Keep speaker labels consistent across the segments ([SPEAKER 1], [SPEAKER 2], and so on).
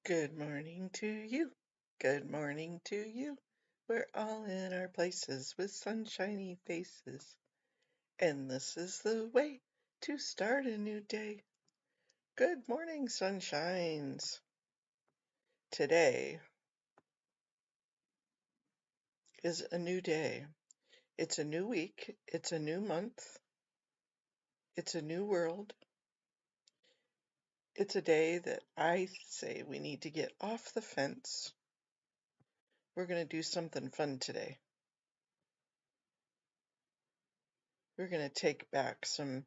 [SPEAKER 1] Good morning to you. Good morning to you. We're all in our places with sunshiny faces. And this is the way to start a new day. Good morning, sunshines. Today is a new day. It's a new week. It's a new month. It's a new world. It's a day that I say we need to get off the fence. We're going to do something fun today. We're going to take back some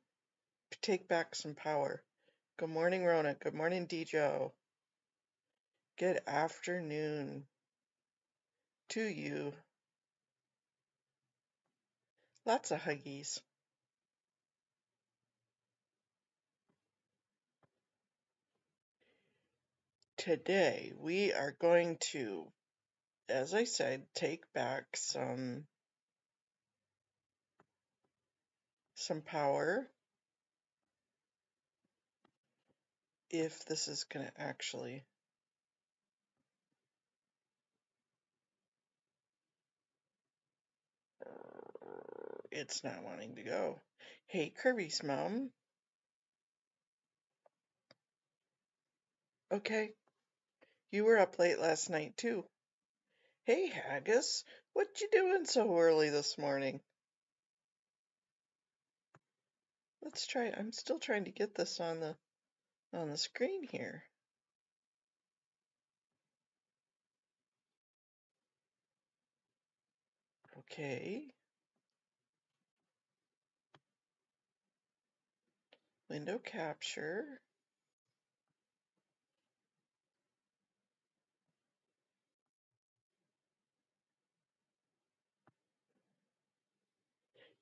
[SPEAKER 1] power. Good morning, Rona. Good morning, Dejo. Good afternoon to you. Lots of huggies. Today we are going to, as I said, take back some power. If this is going to actually, it's not wanting to go. Hey, Kirby's mom. Okay, you were up late last night too. Hey, Haggis, what you doing so early this morning? Let's try. I'm still trying to get this on the screen here. Okay. Window capture.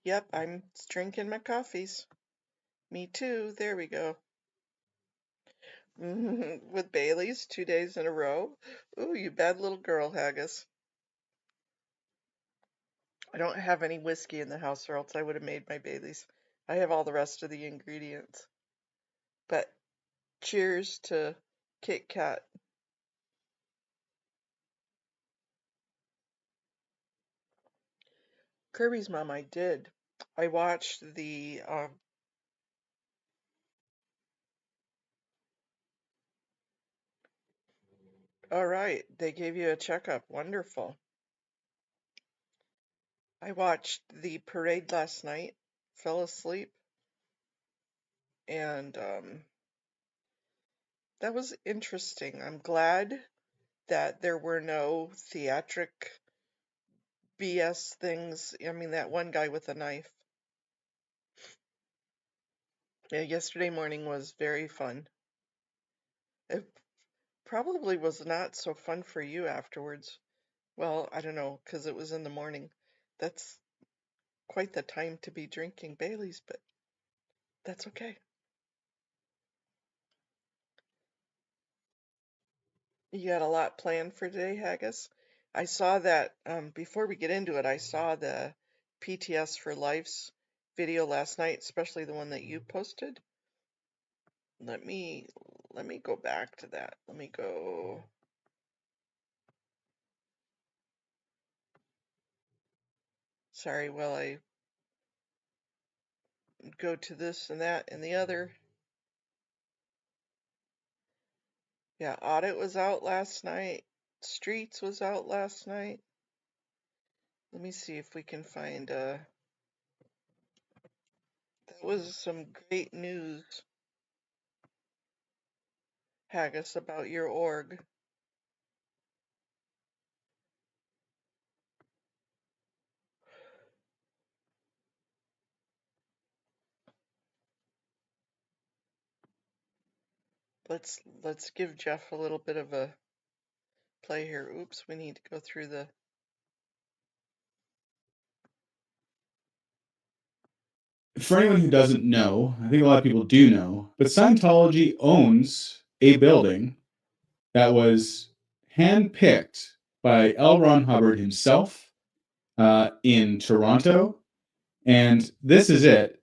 [SPEAKER 1] Yep, I'm drinking my coffees. Me too. There we go. With Bailey's 2 days in a row. Ooh, you bad little girl, Haggis. I don't have any whiskey in the house, or else I would have made my Bailey's. I have all the rest of the ingredients. But cheers to Kit Kat. Kirby's mom, I did. I watched the all right, they gave you a checkup. Wonderful. I watched the parade last night, fell asleep, and that was interesting. I'm glad that there were no theatric BS things. I mean, that one guy with a knife. Yeah, yesterday morning was very fun. It probably was not so fun for you afterwards. Well, I don't know, 'cause it was in the morning. That's quite the time to be drinking Bailey's, but that's okay. You got a lot planned for today, Haggis? I saw that, before we get into it, I saw the PTS for Life's video last night, especially the one that you posted. Let me go back to that. Let me go. Sorry, while I go to this and that and the other. Yeah, Audit was out last night. Streets was out last night. Let me see if we can find that was some great news, Haggis, about your org. Let's give Jeff a little bit of a play here. Oops, we need to go through the.
[SPEAKER 2] For anyone who doesn't know, I think a lot of people do know, but Scientology owns a building that was handpicked by L. Ron Hubbard himself in Toronto. And this is it.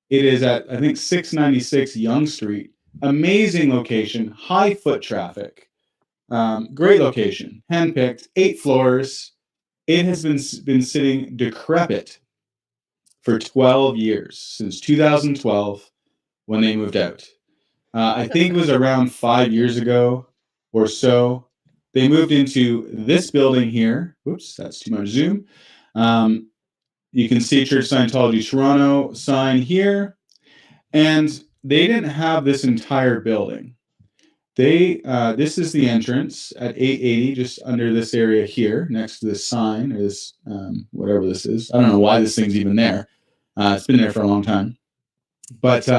[SPEAKER 2] It is at, I think, 696 Yonge Street. Amazing location, high foot traffic. Great location, handpicked, 8 floors. It has been sitting decrepit for 12 years, since 2012 when they moved out. I think it was around 5 years ago or so. They moved into this building here. Oops, that's too much zoom. You can see Church Scientology Toronto sign here. And they didn't have this entire building. This is the entrance at 880, just under this area here, next to this sign, or this, whatever this is. I don't know why this thing's even there. It's been there for a long time. But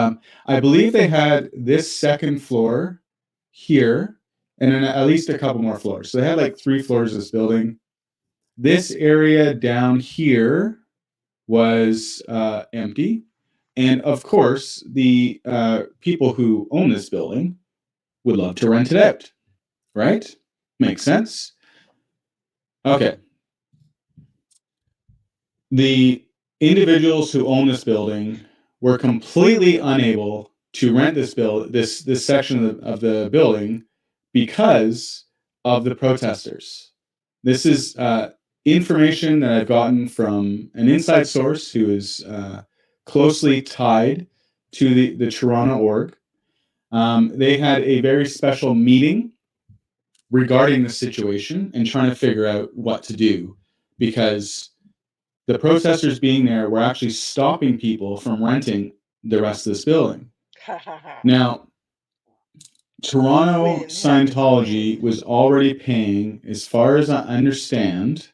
[SPEAKER 2] I believe they had this second floor here, and then at least a couple more floors. So they had like 3 floors of this building. This area down here was empty. And of course, the people who own this building would love to rent it out, right? Makes sense. Okay. The individuals who own this building were completely unable to rent this section of the building because of the protesters. This is information that I've gotten from an inside source who is closely tied to the Toronto org. They had a very special meeting regarding the situation and trying to figure out what to do, because the protesters being there were actually stopping people from renting the rest of this building. Now, Toronto Scientology was already paying, as far as I understand,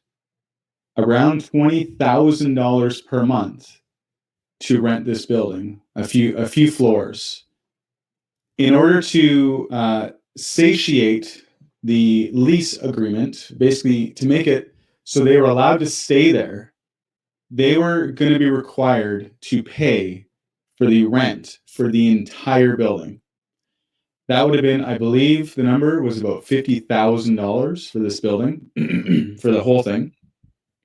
[SPEAKER 2] around $20,000 per month to rent this building, a few floors. In order to satiate the lease agreement, basically to make it so they were allowed to stay there, they were going to be required to pay for the rent for the entire building. That would have been, I believe, the number was about $50,000 for this building, for the whole thing.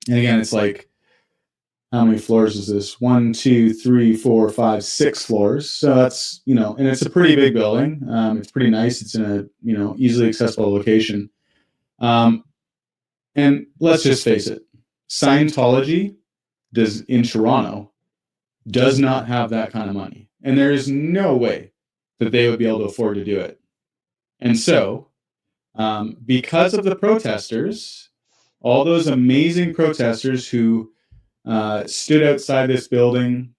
[SPEAKER 2] And again, it's like, how many floors is this? 1, 2, 3, 4, 5, 6 floors. So that's, and it's a pretty big building. It's pretty nice. It's in a, easily accessible location. And let's just face it, Scientology in Toronto does not have that kind of money. And there is no way that they would be able to afford to do it. And so, because of the protesters, all those amazing protesters who stood outside this building,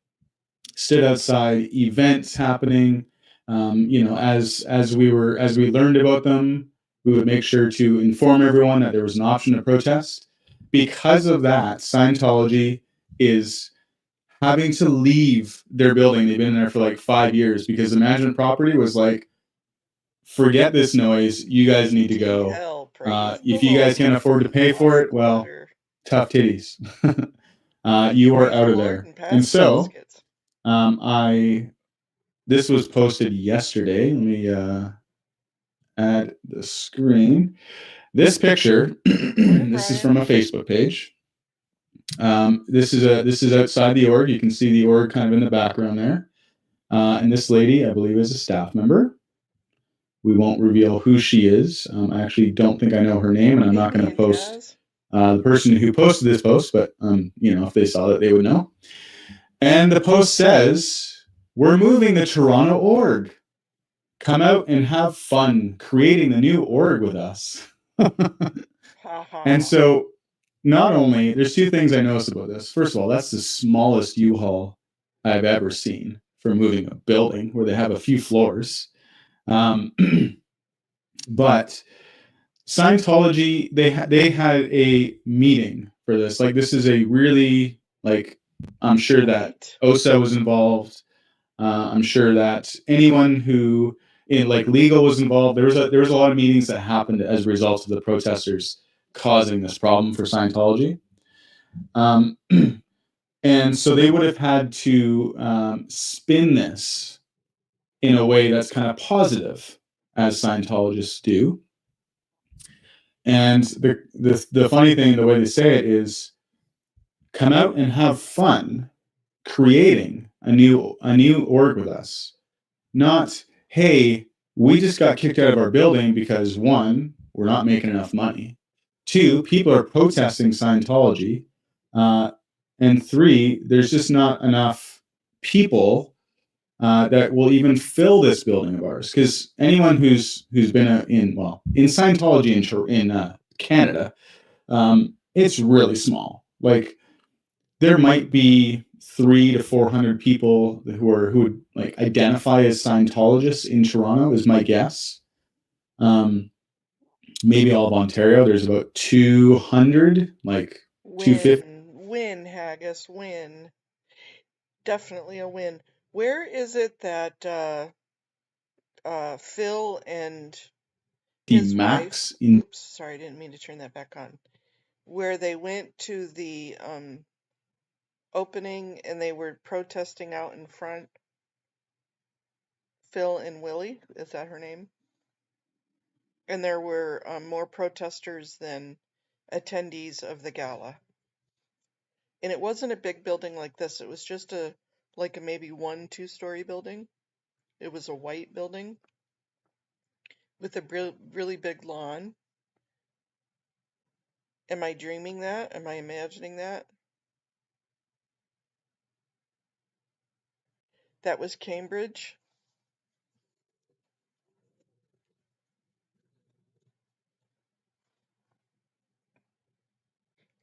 [SPEAKER 2] stood outside events happening, as we learned about them, we would make sure to inform everyone that there was an option to protest. Because of that, Scientology is having to leave their building. They've been there for like 5 years because the management property was like, forget this noise, you guys need to go. If you guys can't afford to pay for it, well, tough titties. You are out of there. And so, this was posted yesterday. Let me add the screen. This picture, this is from a Facebook page. This is outside the org. You can see the org kind of in the background there. And this lady, I believe, is a staff member. We won't reveal who she is. I actually don't think I know her name, and I'm not going to post the person who posted this post, but if they saw it, they would know. And the post says, "We're moving the Toronto org. Come out and have fun creating the new org with us." And so, not only, there's 2 things I noticed about this. First of all, that's the smallest U-Haul I've ever seen for moving a building where they have a few floors. But Scientology, they had a meeting for this. Like, this is a really, I'm sure that OSA was involved. I'm sure that anyone who legal was involved. There was a lot of meetings that happened as a result of the protesters causing this problem for Scientology. And so they would have had to spin this in a way that's kind of positive, as Scientologists do. And the funny thing, the way they say it is, come out and have fun creating a new org with us. Not, hey, we just got kicked out of our building because 1, we're not making enough money. 2, people are protesting Scientology. And 3, there's just not enough people that will even fill this building of ours. Because anyone who's been in Scientology in Canada, it's really small. Like there might be 300 to 400 people who would like identify as Scientologists in Toronto, is my guess. Maybe all of Ontario, there's about 200, like 250.
[SPEAKER 1] Win, Haggis, win. Definitely a win. Where is it that Phil and his
[SPEAKER 2] Max
[SPEAKER 1] wife, oops, sorry, I didn't mean to turn that back on, where they went to the opening and they were protesting out in front? Phil and Willie, is that her name? And there were more protesters than attendees of the gala. And it wasn't a big building like this. It was just a maybe 1-2-story building. It was a white building with a really big lawn. Am I dreaming that? Am I imagining that? That was Cambridge.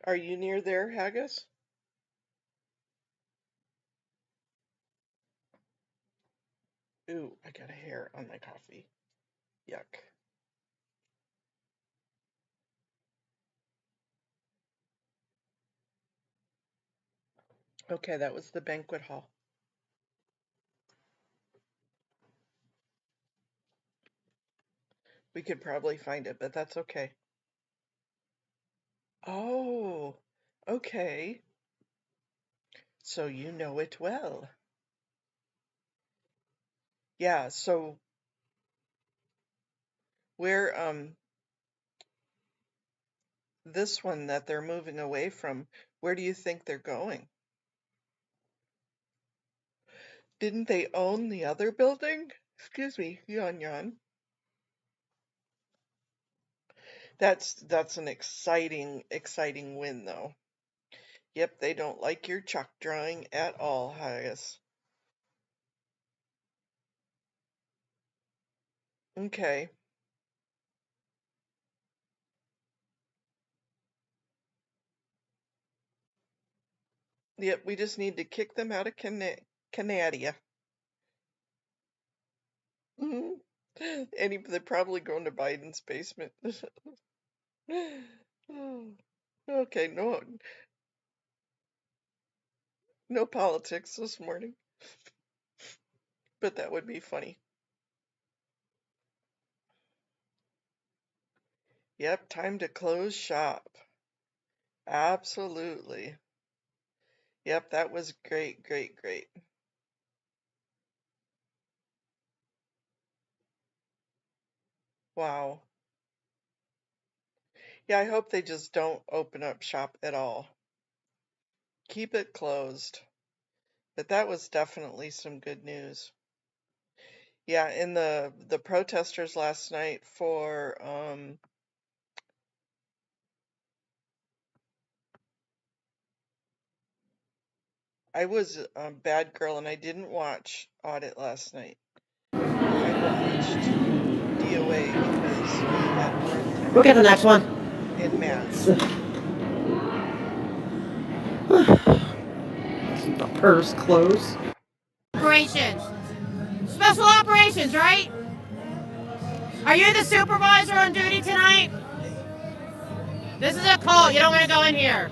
[SPEAKER 1] Are you near there, Haggis? Ooh, I got a hair on my coffee. Yuck. Okay, that was the banquet hall. We could probably find it, but that's okay. Oh, okay. So you know it well. Yeah, so where this one that they're moving away from, where do you think they're going? Didn't they own the other building? Excuse me, yawn. That's an exciting win though. Yep, they don't like your chalk drawing at all, Haggis. Okay. Yep, we just need to kick them out of Canada. And they're probably going to Biden's basement. Okay, no politics this morning, but that would be funny. Yep, time to close shop. Absolutely. Yep, that was great. Wow. Yeah, I hope they just don't open up shop at all. Keep it closed. But that was definitely some good news. Yeah, and the protesters last night for I was a bad girl and I didn't watch Audit last night. I watched DOA because we had more time.
[SPEAKER 3] We'll get the next one.
[SPEAKER 1] In math.
[SPEAKER 3] The purse close.
[SPEAKER 4] Operations. Special operations, right? Are you the supervisor on duty tonight? This is a call. You don't want to go in here.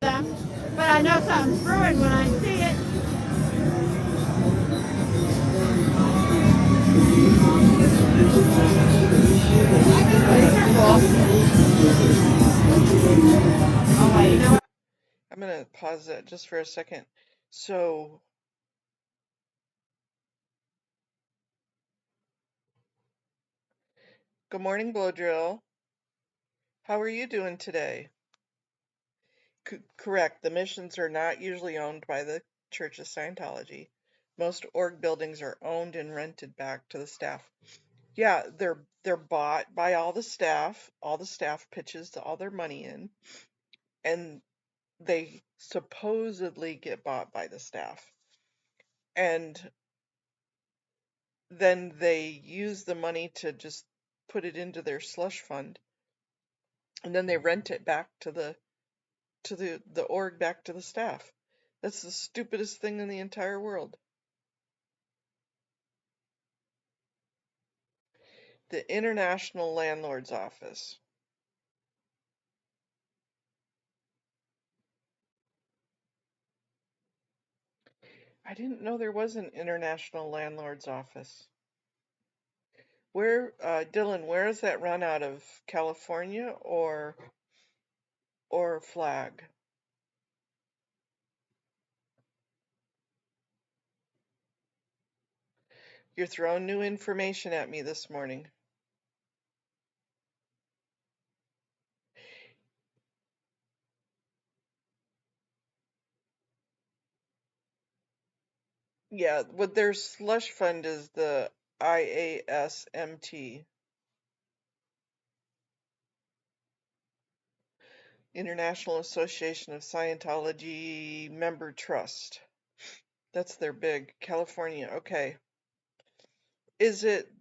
[SPEAKER 4] But I know something's brewing when I see it.
[SPEAKER 1] I'm going to pause that just for a second. So, good morning, Blow Drill. How are you doing today? Correct. The missions are not usually owned by the Church of Scientology. Most org buildings are owned and rented back to the staff. Yeah, they're bought by all the staff. All the staff pitches all their money in, and they supposedly get bought by the staff. And then they use the money to just put it into their slush fund, and then they rent it back to the org, back to the staff. That's the stupidest thing in the entire world. The International Landlord's Office. I didn't know there was an International Landlord's Office. Where, Dylan, where is that run out of? California or Flag? You're throwing new information at me this morning. Yeah, what their slush fund is the IASMT, International Association of Scientology Member Trust. That's their big. California, okay. Is it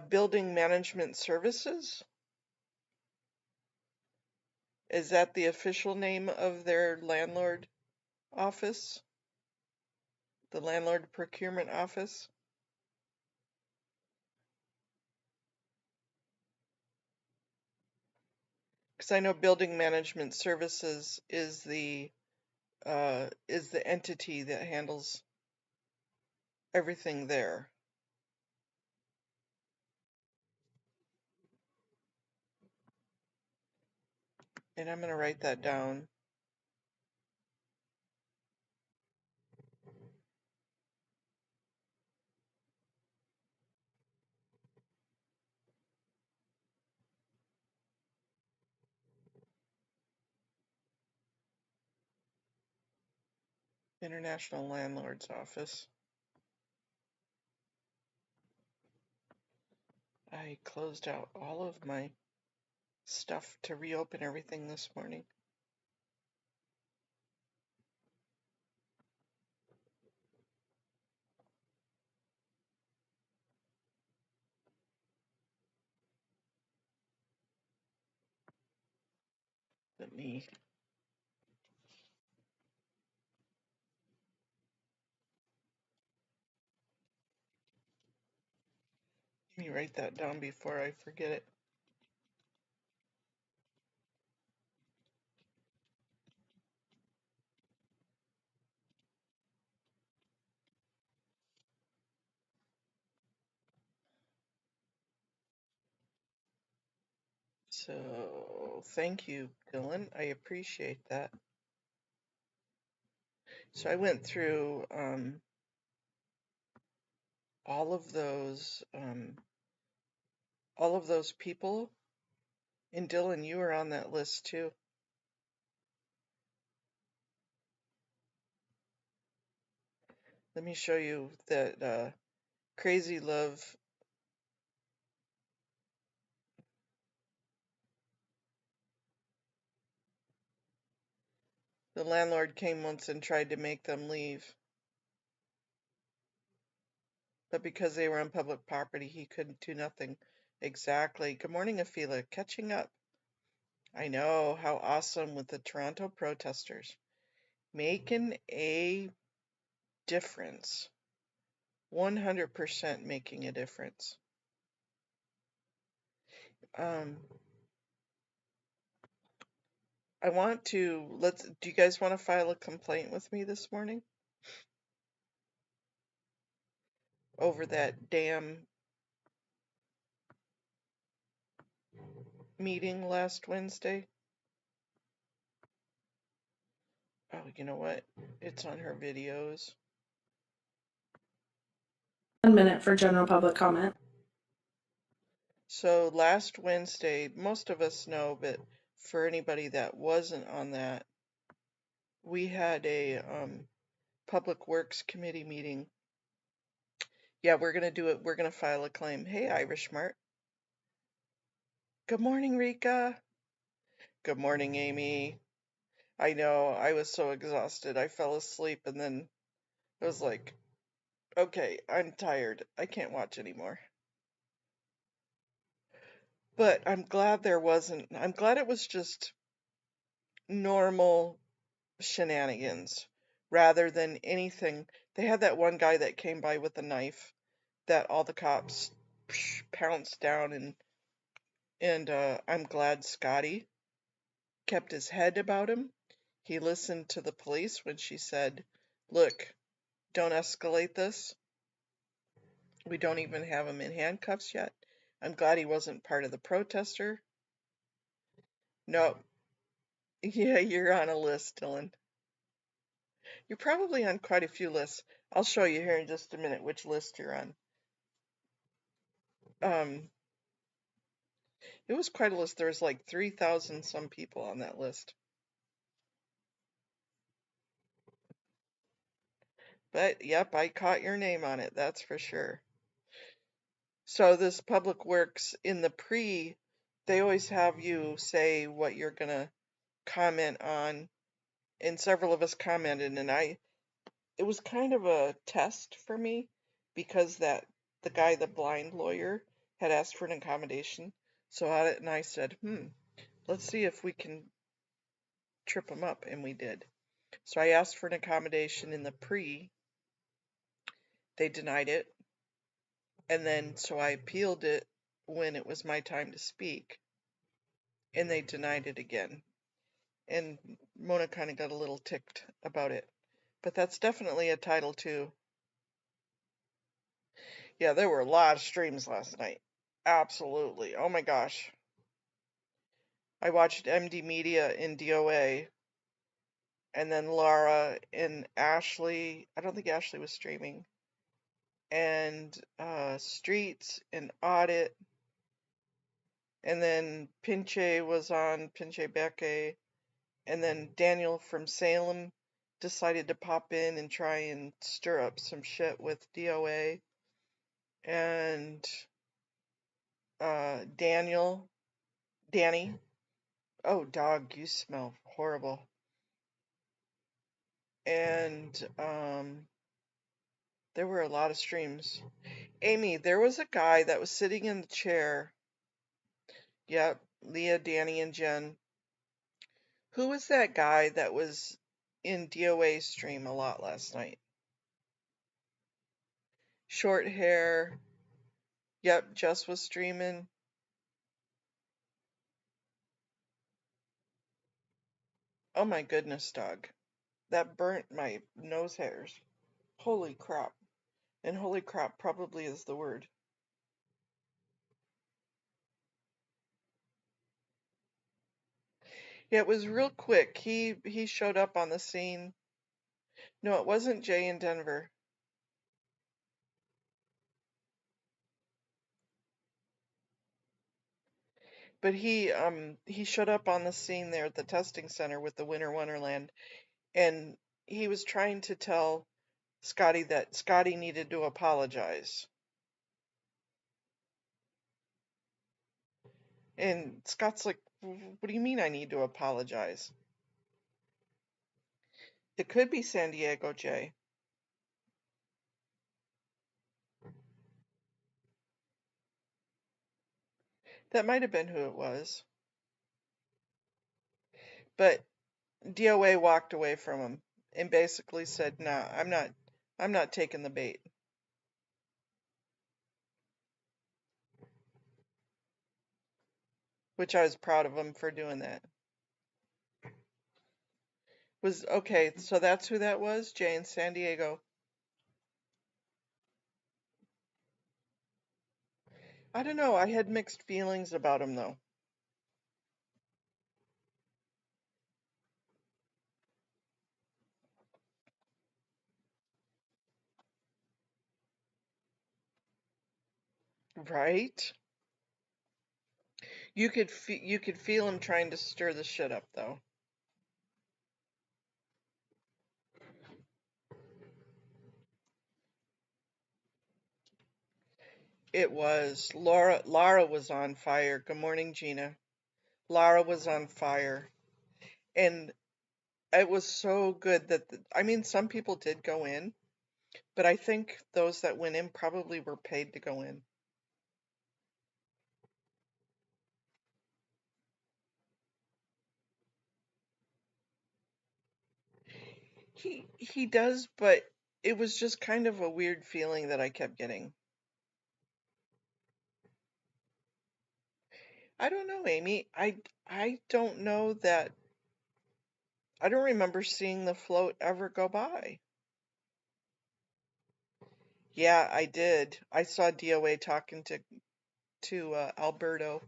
[SPEAKER 1] Building Management Services? Is that the official name of their landlord office? The Landlord Procurement Office? Because I know Building Management Services is the entity that handles everything there. And I'm going to write that down. International Landlord's Office. I closed out all of my stuff to reopen everything this morning. Let me write that down before I forget it. So thank you, Dylan. I appreciate that. So I went through all of those people, and Dylan, you were on that list too. Let me show you that Crazy Love. The landlord came once and tried to make them leave. But because they were on public property, he couldn't do nothing. Exactly. Good morning, Afila. Catching up. I know. How awesome with the Toronto protesters. Making a difference. 100% making a difference. I want to, do you guys want to file a complaint with me this morning? Over that damn meeting last Wednesday? Oh, you know what? It's on her videos.
[SPEAKER 5] 1 minute for general public comment.
[SPEAKER 1] So last Wednesday, most of us know, but for anybody that wasn't on that, we had a Public Works Committee meeting Yeah, we're gonna do it. We're gonna file a claim. Hey, Irish Mart. Good morning, Rika. Good morning, Amy. I know, I was so exhausted. I fell asleep and then I was like, okay, I'm tired. I can't watch anymore. But I'm glad I'm glad it was just normal shenanigans rather than anything. They had that one guy that came by with a knife that all the cops pounced down, and I'm glad Scotty kept his head about him. He listened to the police when she said, look, don't escalate this. We don't even have him in handcuffs yet. I'm glad he wasn't part of the protester. No. Yeah, you're on a list, Dylan. You're probably on quite a few lists. I'll show you here in just a minute which list you're on. It was quite a list. There was like 3,000 some people on that list. But yep, I caught your name on it, that's for sure. So this Public Works in the they always have you say what you're gonna comment on, and several of us commented, and it was kind of a test for me because the guy, the blind lawyer, had asked for an accommodation. So I said, let's see if we can trip him up, and we did. So I asked for an accommodation in the they denied it, and then so I appealed it when it was my time to speak, and they denied it again. And Mona kind of got a little ticked about it. But that's definitely a Title II. Yeah, there were a lot of streams last night. Absolutely. Oh my gosh. I watched MD Media in DOA, and then Laura and Ashley. I don't think Ashley was streaming. And Streets and Audit. And then Pinche was on, Pinche Becke. And then Daniel from Salem decided to pop in and try and stir up some shit with DOA. And Danny. Oh, dog, you smell horrible. And there were a lot of streams. Amy, there was a guy that was sitting in the chair. Yep, Leah, Danny, and Jen. Who was that guy that was in DOA's stream a lot last night? Short hair. Yep, Jess was streaming. Oh my goodness, dog. That burnt my nose hairs. Holy crap. And holy crap probably is the word. Yeah, it was real quick. He showed up on the scene. No, it wasn't Jay in Denver. But he showed up on the scene there at the testing center with the Winter Wonderland, and he was trying to tell Scotty that Scotty needed to apologize. And Scott's like, what do you mean I need to apologize? It could be San Diego, Jay. That might have been who it was. But DOA walked away from him and basically said, "Nah, I'm not taking the bait." Which I was proud of him for doing that. Was okay, so that's who that was, Jay in San Diego. I don't know, I had mixed feelings about him though. Right? You could feel him trying to stir the shit up though. It was. Lara was on fire. Good morning, Gina. Lara was on fire. And it was so good that, some people did go in, but I think those that went in probably were paid to go in. He does, but it was just kind of a weird feeling that I kept getting. I don't know, Amy. I don't know that. I don't remember seeing the float ever go by. Yeah, I did. I saw DOA talking to Alberto.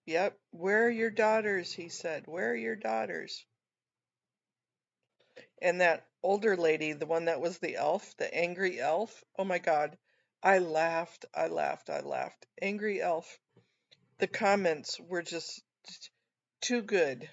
[SPEAKER 1] Yep. Where are your daughters? He said. Where are your daughters? And that older lady, the one that was the elf, the angry elf. Oh my God. I laughed. I laughed. I laughed. Angry elf. The comments were just too good.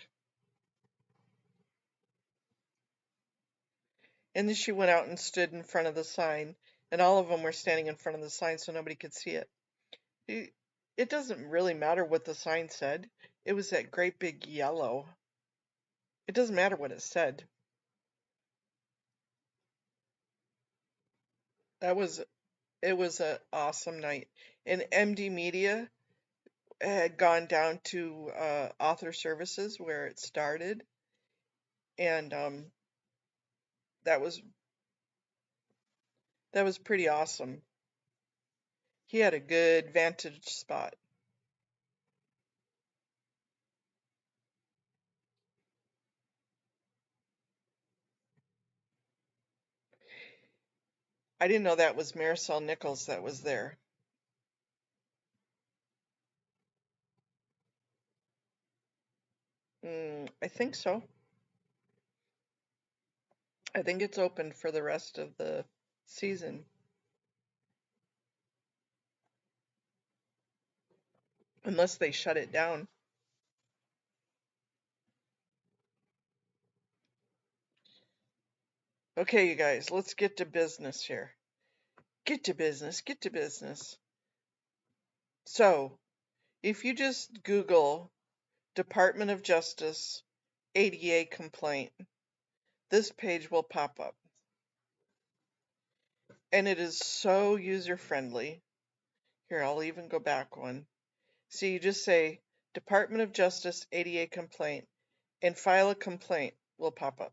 [SPEAKER 1] And then she went out and stood in front of the sign, and all of them were standing in front of the sign so nobody could see it. It doesn't really matter what the sign said. It was that great big yellow. It doesn't matter what it said. It was an awesome night. And MD Media had gone down to Author Services where it started, and that was pretty awesome. He had a good vantage spot. I didn't know that was Marisol Nichols that was there. I think so. I think it's open for the rest of the season. Unless they shut it down. Okay, you guys, let's get to business here. Get to business, get to business. So, if you just Google Department of Justice ADA complaint, this page will pop up. And it is so user-friendly. Here, I'll even go back one. So you just say Department of Justice ADA complaint, and file a complaint will pop up.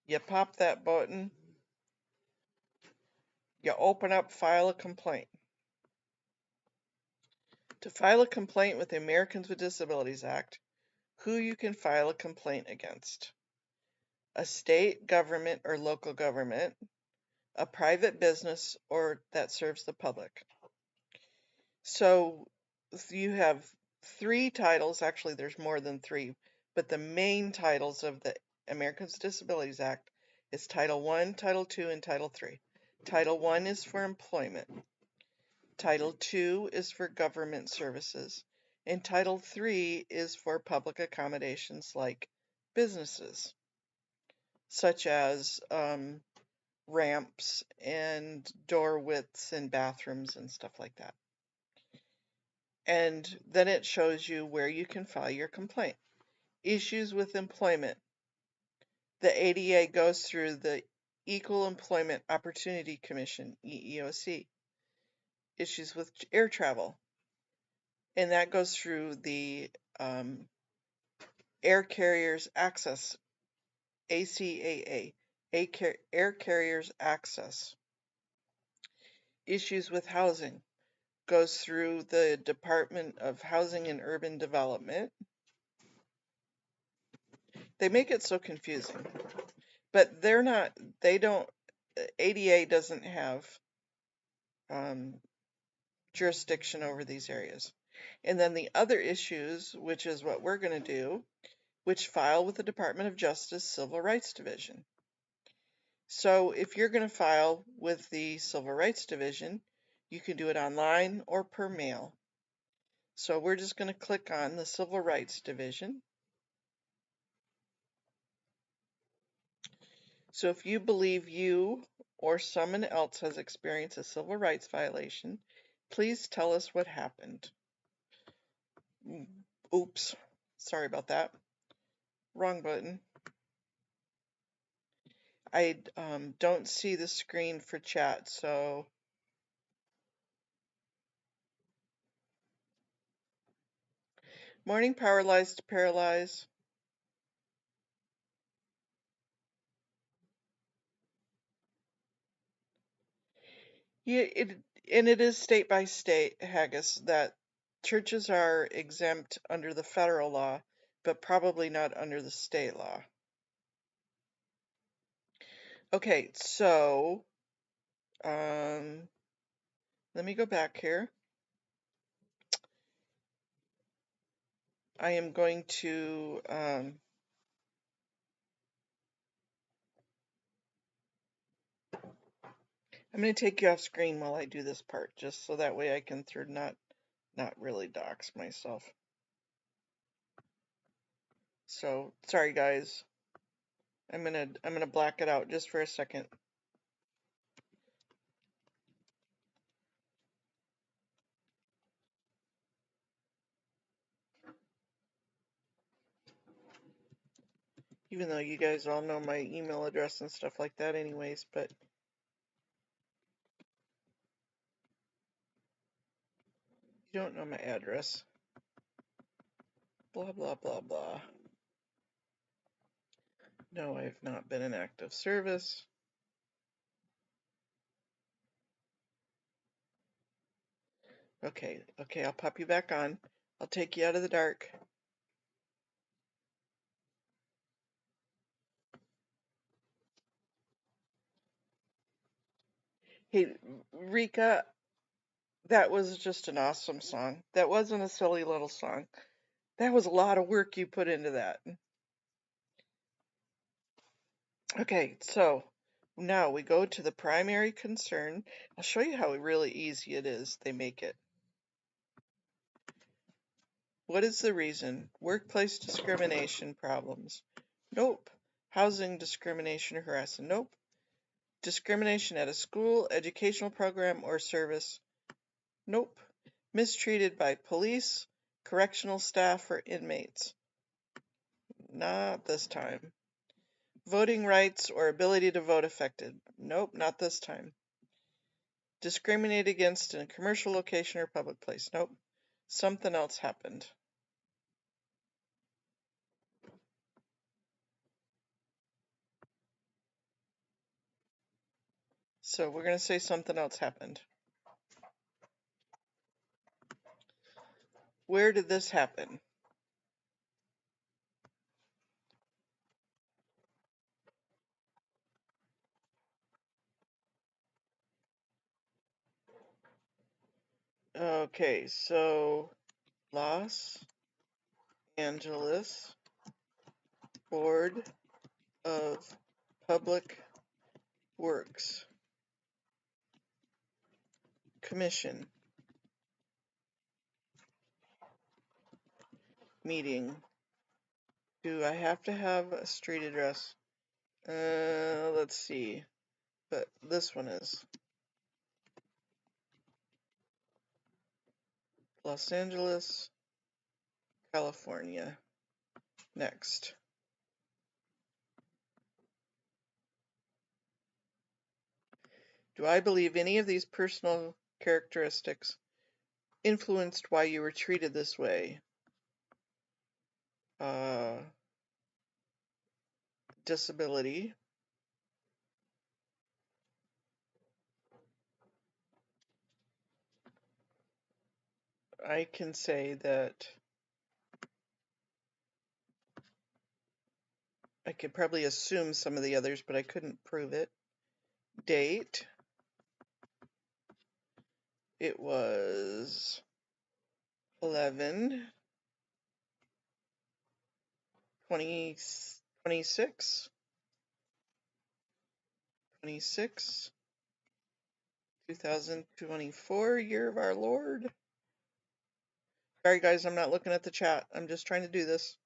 [SPEAKER 1] You pop that button, you open up file a complaint. To file a complaint with the Americans with Disabilities Act, who you can file a complaint against: a state government or local government, a private business, or that serves the public. So you have three titles. Actually, there's more than three, but the main titles of the Americans with Disabilities Act is Title I, Title II, and Title III. Title I is for employment. Title II is for government services. And Title III is for public accommodations like businesses, such as ramps and door widths and bathrooms and stuff like that. And then it shows you where you can file your complaint. Issues with employment. The ADA goes through the Equal Employment Opportunity Commission, EEOC. Issues with air travel. And that goes through the Air Carriers Access, ACAA, Air Carriers Access. Issues with housing goes through the Department of Housing and Urban Development. They make it so confusing, but ADA doesn't have jurisdiction over these areas. And then the other issues, which is what we're going to do, which file with the Department of Justice Civil Rights Division. So if you're going to file with the Civil Rights Division, you can do it online or per mail. So we're just going to click on the Civil Rights Division. So if you believe you or someone else has experienced a civil rights violation, please tell us what happened. Oops, sorry about that. Wrong button. I don't see the screen for chat, so morning paralyzed to paralyze. Yeah, it is state by state, Haggis, that churches are exempt under the federal law, but probably not under the state law. Okay, so let me go back here. I am going to I'm going to take you off screen while I do this part, just so that way I can not really dox myself. So sorry guys. I'm gonna black it out just for a second. Even though you guys all know my email address and stuff like that anyways, but you don't know my address. Blah, blah, blah, blah. No, I've not been in active service. Okay, I'll pop you back on. I'll take you out of the dark. Hey, Rika, that was just an awesome song. That wasn't a silly little song. That was a lot of work you put into that. Okay, so now we go to the primary concern. I'll show you how really easy it is. They make it. What is the reason? Workplace discrimination problems. Nope. Housing discrimination or harassment. Nope. Discrimination at a school, educational program, or service. Nope. Mistreated by police, correctional staff, or inmates. Not this time. Voting rights or ability to vote affected. Nope, not this time. Discriminated against in a commercial location or public place. Nope. Something else happened. So we're going to say something else happened. Where did this happen? Okay, so Los Angeles Board of Public Works Commission meeting. Do I have to have a street address? Let's see. But this one is Los Angeles, California. Next. Do I believe any of these personal characteristics influenced why you were treated this way? Disability. I can say that I could probably assume some of the others, but I couldn't prove it. Date. It was 11/26, 2024, year of our Lord. Sorry guys, I'm not looking at the chat. I'm just trying to do this.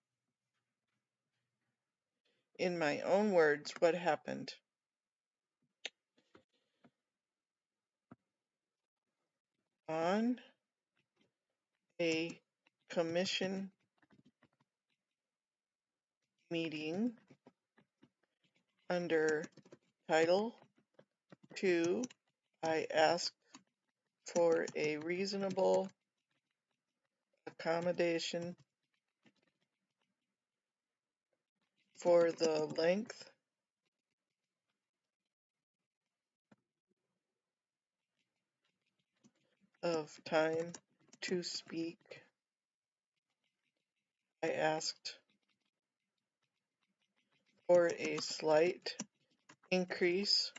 [SPEAKER 1] In my own words, what happened? on a commission meeting under Title II, I asked for a reasonable accommodation for the length of time to speak. I asked for a slight increase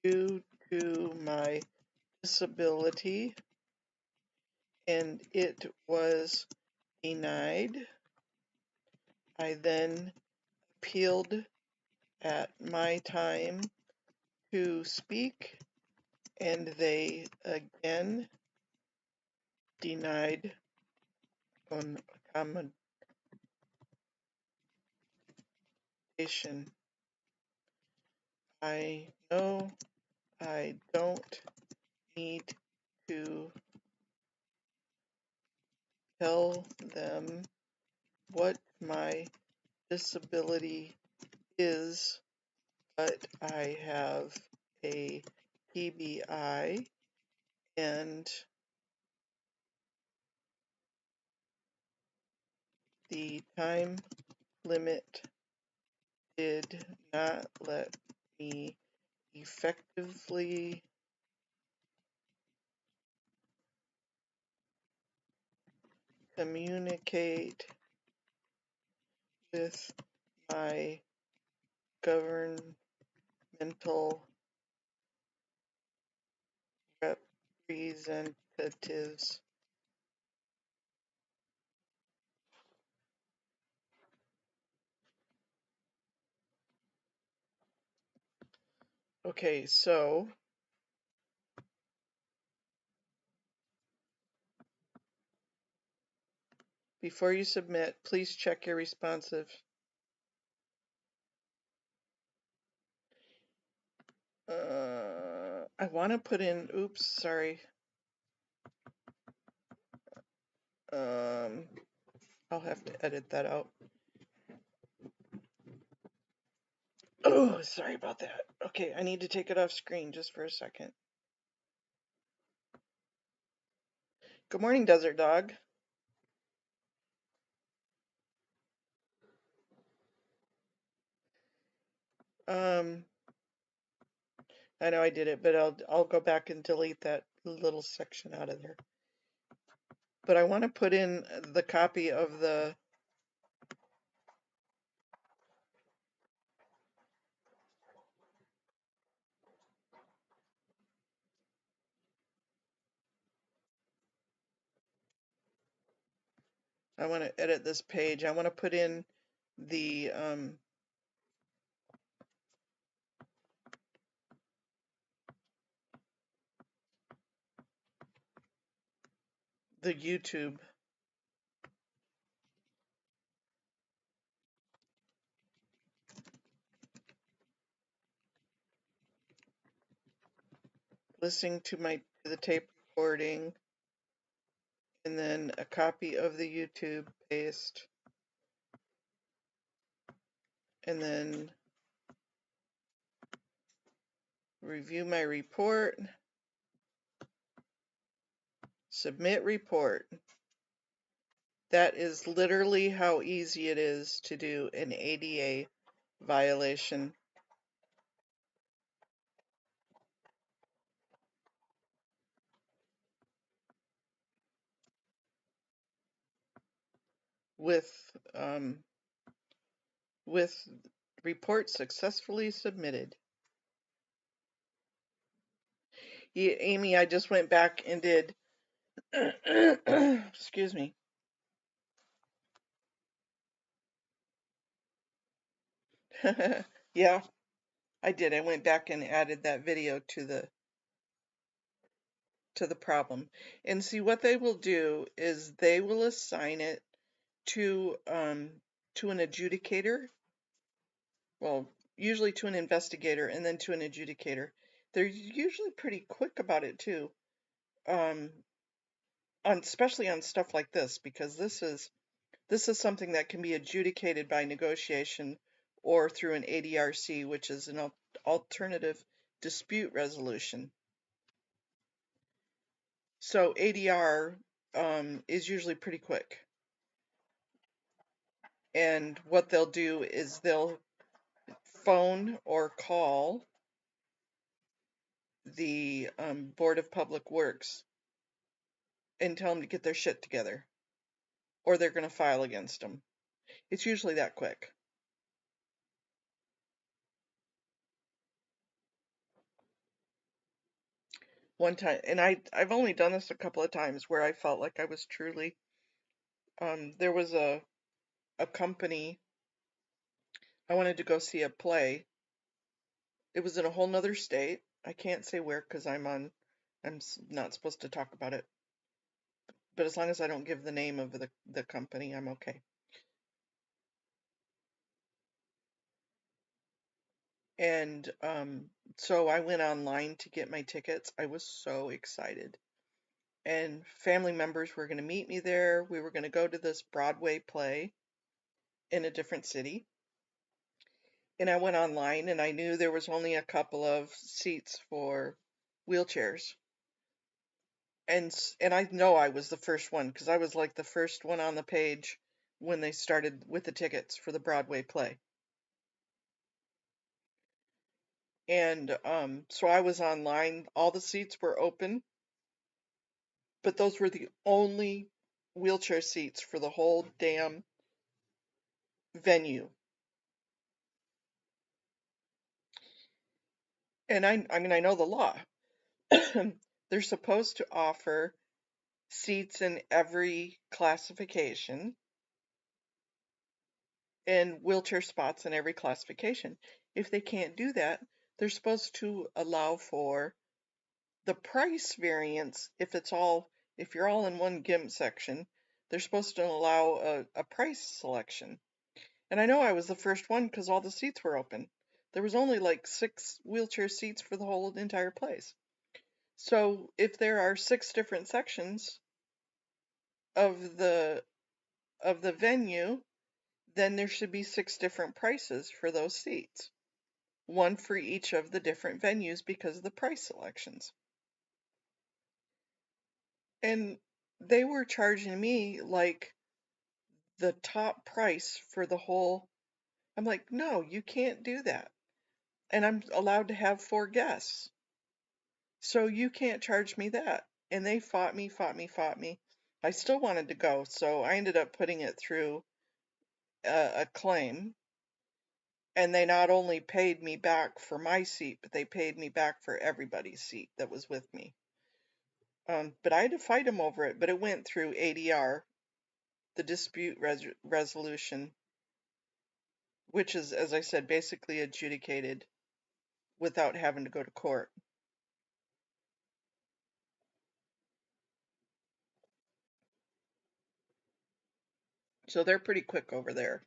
[SPEAKER 1] due to my disability, and it was denied. I then appealed at my time to speak, and they again denied an accommodation. I know I don't need to tell them what my disability is, but I have a TBI and the time limit did not let me effectively communicate with my governmental representatives. Okay, so before you submit, please check your responsive. I want to put in, oops, sorry. I'll have to edit that out. Oh, sorry about that. Okay, I need to take it off screen just for a second. Good morning, Desert Dog. I know I did it, but I'll go back and delete that little section out of there. But I want to put in the copy of the I want to edit this page. I want to put in the YouTube. Listening to the tape recording, and then a copy of the YouTube paste, and then review my report, submit report. That is literally how easy it is to do an ADA violation. With report successfully submitted. Yeah, Amy, I just went back and did excuse me. Yeah, I did. I went back and added that video to the problem. And see, what they will do is they will assign it to an adjudicator. Well, usually to an investigator and then to an adjudicator. They're usually pretty quick about it too. especially on stuff like this, because this is something that can be adjudicated by negotiation or through an ADRC, which is an alternative dispute resolution. So ADR is usually pretty quick. And what they'll do is they'll phone or call the Board of Public Works and tell them to get their shit together, or they're going to file against them. It's usually that quick. One time, and I've only done this a couple of times where I felt like I was truly, there was a company, I wanted to go see a play. It was in a whole nother state. I can't say where because I'm not supposed to talk about it. But as long as I don't give the name of the company, I'm okay. And so I went online to get my tickets. I was so excited. And family members were going to meet me there. We were going to go to this Broadway play in a different city. And I went online and I knew there was only a couple of seats for wheelchairs. And I know I was the first one because I was like the first one on the page when they started with the tickets for the Broadway play. And so I was online. All the seats were open, but those were the only wheelchair seats for the whole damn venue. And I mean, I know the law. They're supposed to offer seats in every classification and wheelchair spots in every classification. If they can't do that, they're supposed to allow for the price variance. If you're all in one GIMP section, they're supposed to allow a price selection. And I know I was the first one because all the seats were open. There was only like 6 wheelchair seats for the whole entire place. So if there are 6 different sections of the venue, then there should be 6 different prices for those seats. One for each of the different venues because of the price selections. And they were charging me like the top price for the whole. I'm like, no, you can't do that. And I'm allowed to have 4 guests. So you can't charge me that. And they fought me. I still wanted to go, so I ended up putting it through a claim. And they not only paid me back for my seat, but they paid me back for everybody's seat that was with me. But I had to fight them over it, but it went through ADR, the dispute resolution, which is, as I said, basically adjudicated without having to go to court. So they're pretty quick over there,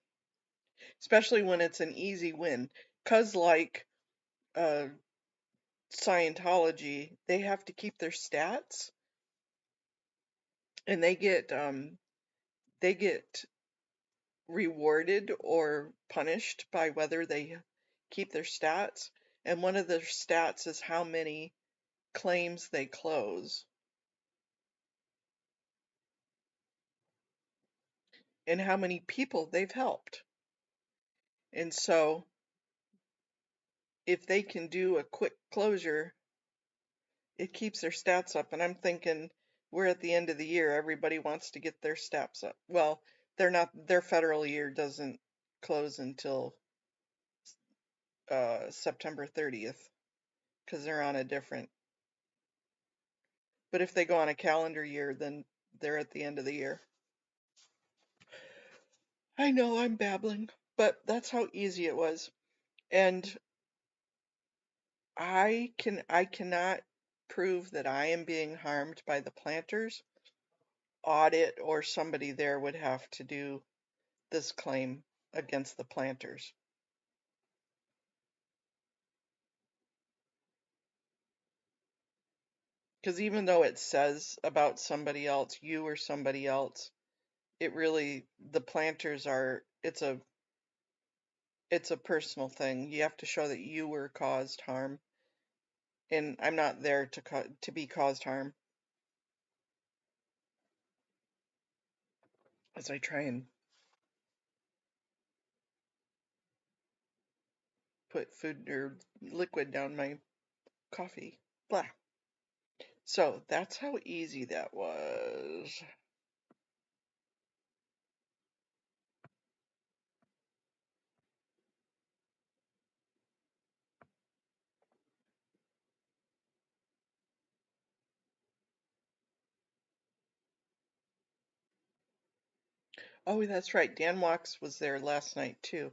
[SPEAKER 1] especially when it's an easy win. 'Cause like Scientology, they have to keep their stats, and they get rewarded or punished by whether they keep their stats. And one of their stats is how many claims they close and how many people they've helped. And so if they can do a quick closure, it keeps their stats up. And I'm thinking, we're at the end of the year, everybody wants to get their stats up. Well, they're not, their federal year doesn't close until September 30th because they're on a different. But if they go on a calendar year, then they're at the end of the year. I know I'm babbling, but that's how easy it was. And I cannot prove that I am being harmed by the planters. Audit or somebody there would have to do this claim against the planters. Because even though it says about somebody else, you or somebody else, it really, the planters are, it's a personal thing. You have to show that you were caused harm, and I'm not there to be caused harm. As I try and put food or liquid down my coffee. Blah. So that's how easy that was. Oh, that's right. Dan Walks was there last night too.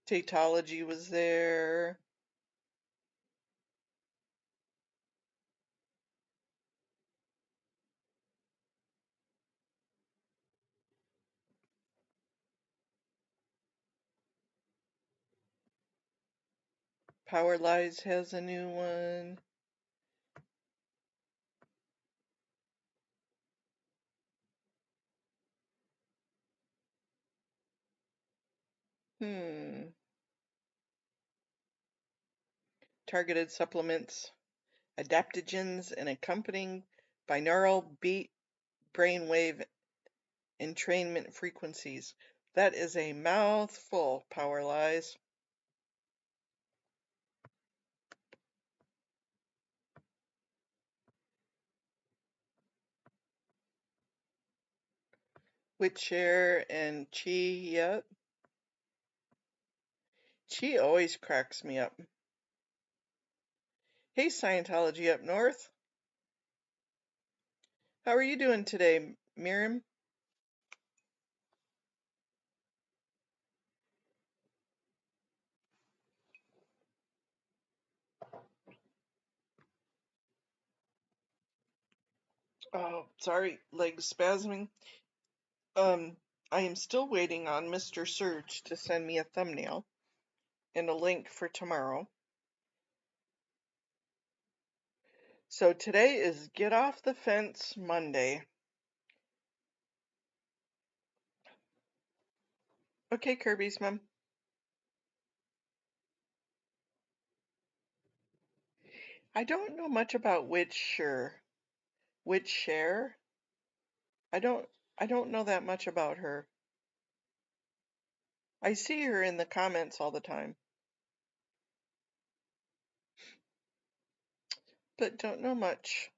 [SPEAKER 1] Tatology was there. Power Lies has a new one. Targeted supplements, adaptogens, and accompanying binaural beat brainwave entrainment frequencies. That is a mouthful, Power Lies. Witcher and Chi, yep. Chi always cracks me up. Hey, Scientology up north. How are you doing today, Miriam? Oh, sorry, legs spasming. I am still waiting on Mr. Surge to send me a thumbnail and a link for tomorrow. So today is Get Off the Fence Monday. Okay, Kirby's mom. I don't know much about Witcher. I don't know that much about her. I see her in the comments all the time, but don't know much.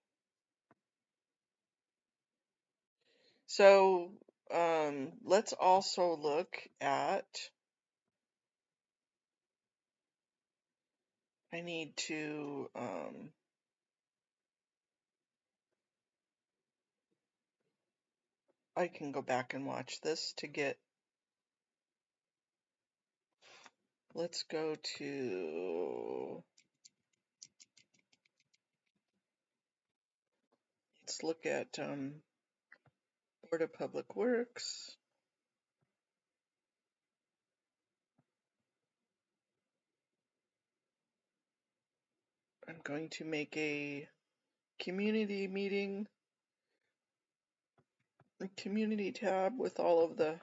[SPEAKER 1] So let's also look at, I need to I can go back and watch this to get, let's go to, let's look at Board of Public Works. I'm going to make a community meeting, a community tab with all of the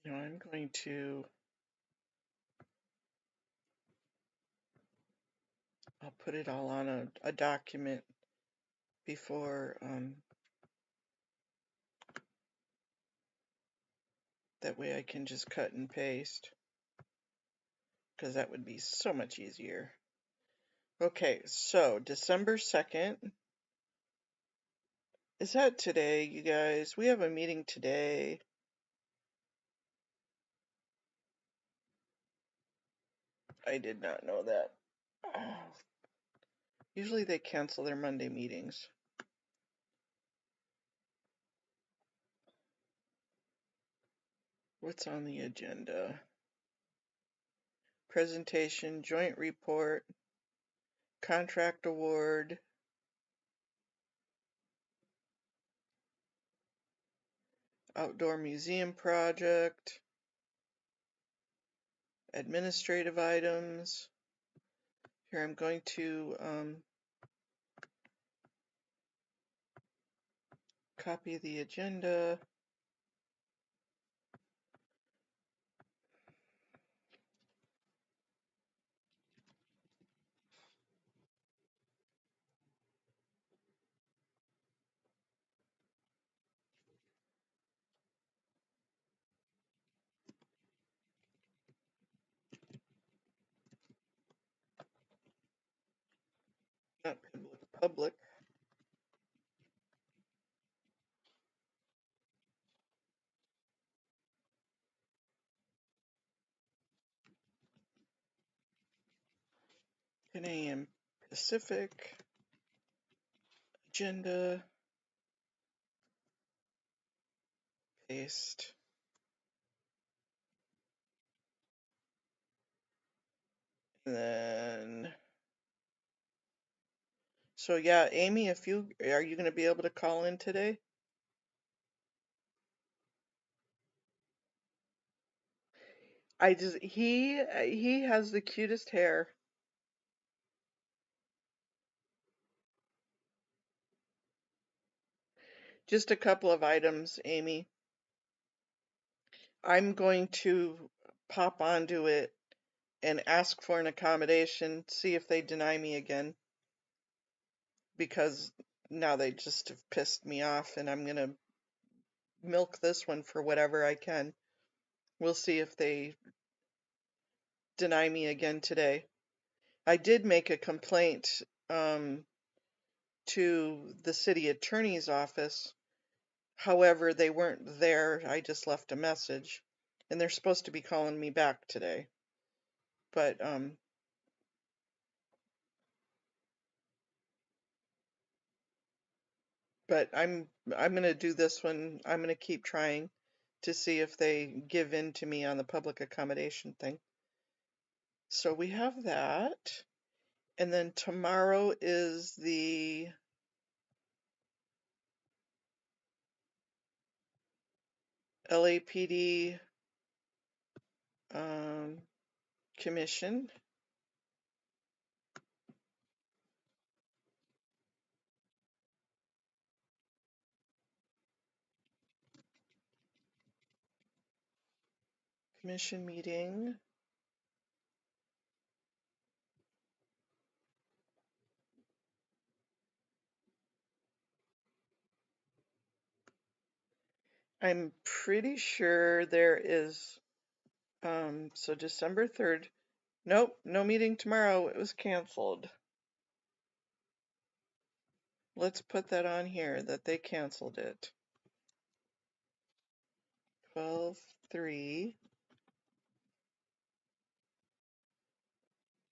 [SPEAKER 1] I'm going to, I'll put it all on a document before, that way I can just cut and paste, because that would be so much easier. Okay, so December 2nd. Is that today, you guys? We have a meeting today. I did not know that. Oh. Usually they cancel their Monday meetings. What's on the agenda? Presentation, joint report, contract award, outdoor museum project, administrative items. Here I'm going to copy the agenda. Not public. 10 a.m. Pacific. Agenda. Paste. And then, so yeah, Amy, are you going to be able to call in today? He has the cutest hair. Just a couple of items, Amy. I'm going to pop onto it and ask for an accommodation, see if they deny me again. Because now they just have pissed me off and I'm gonna milk this one for whatever I can. We'll see if they deny me again today. I did make a complaint to the city attorney's office. However, they weren't there. I just left a message and they're supposed to be calling me back today. But I'm gonna do this one. I'm gonna keep trying to see if they give in to me on the public accommodation thing. So we have that. And then tomorrow is the LAPD commission. Commission meeting. I'm pretty sure there is, so December 3rd. Nope, no meeting tomorrow. It was canceled. Let's put that on here that they canceled it. 12/3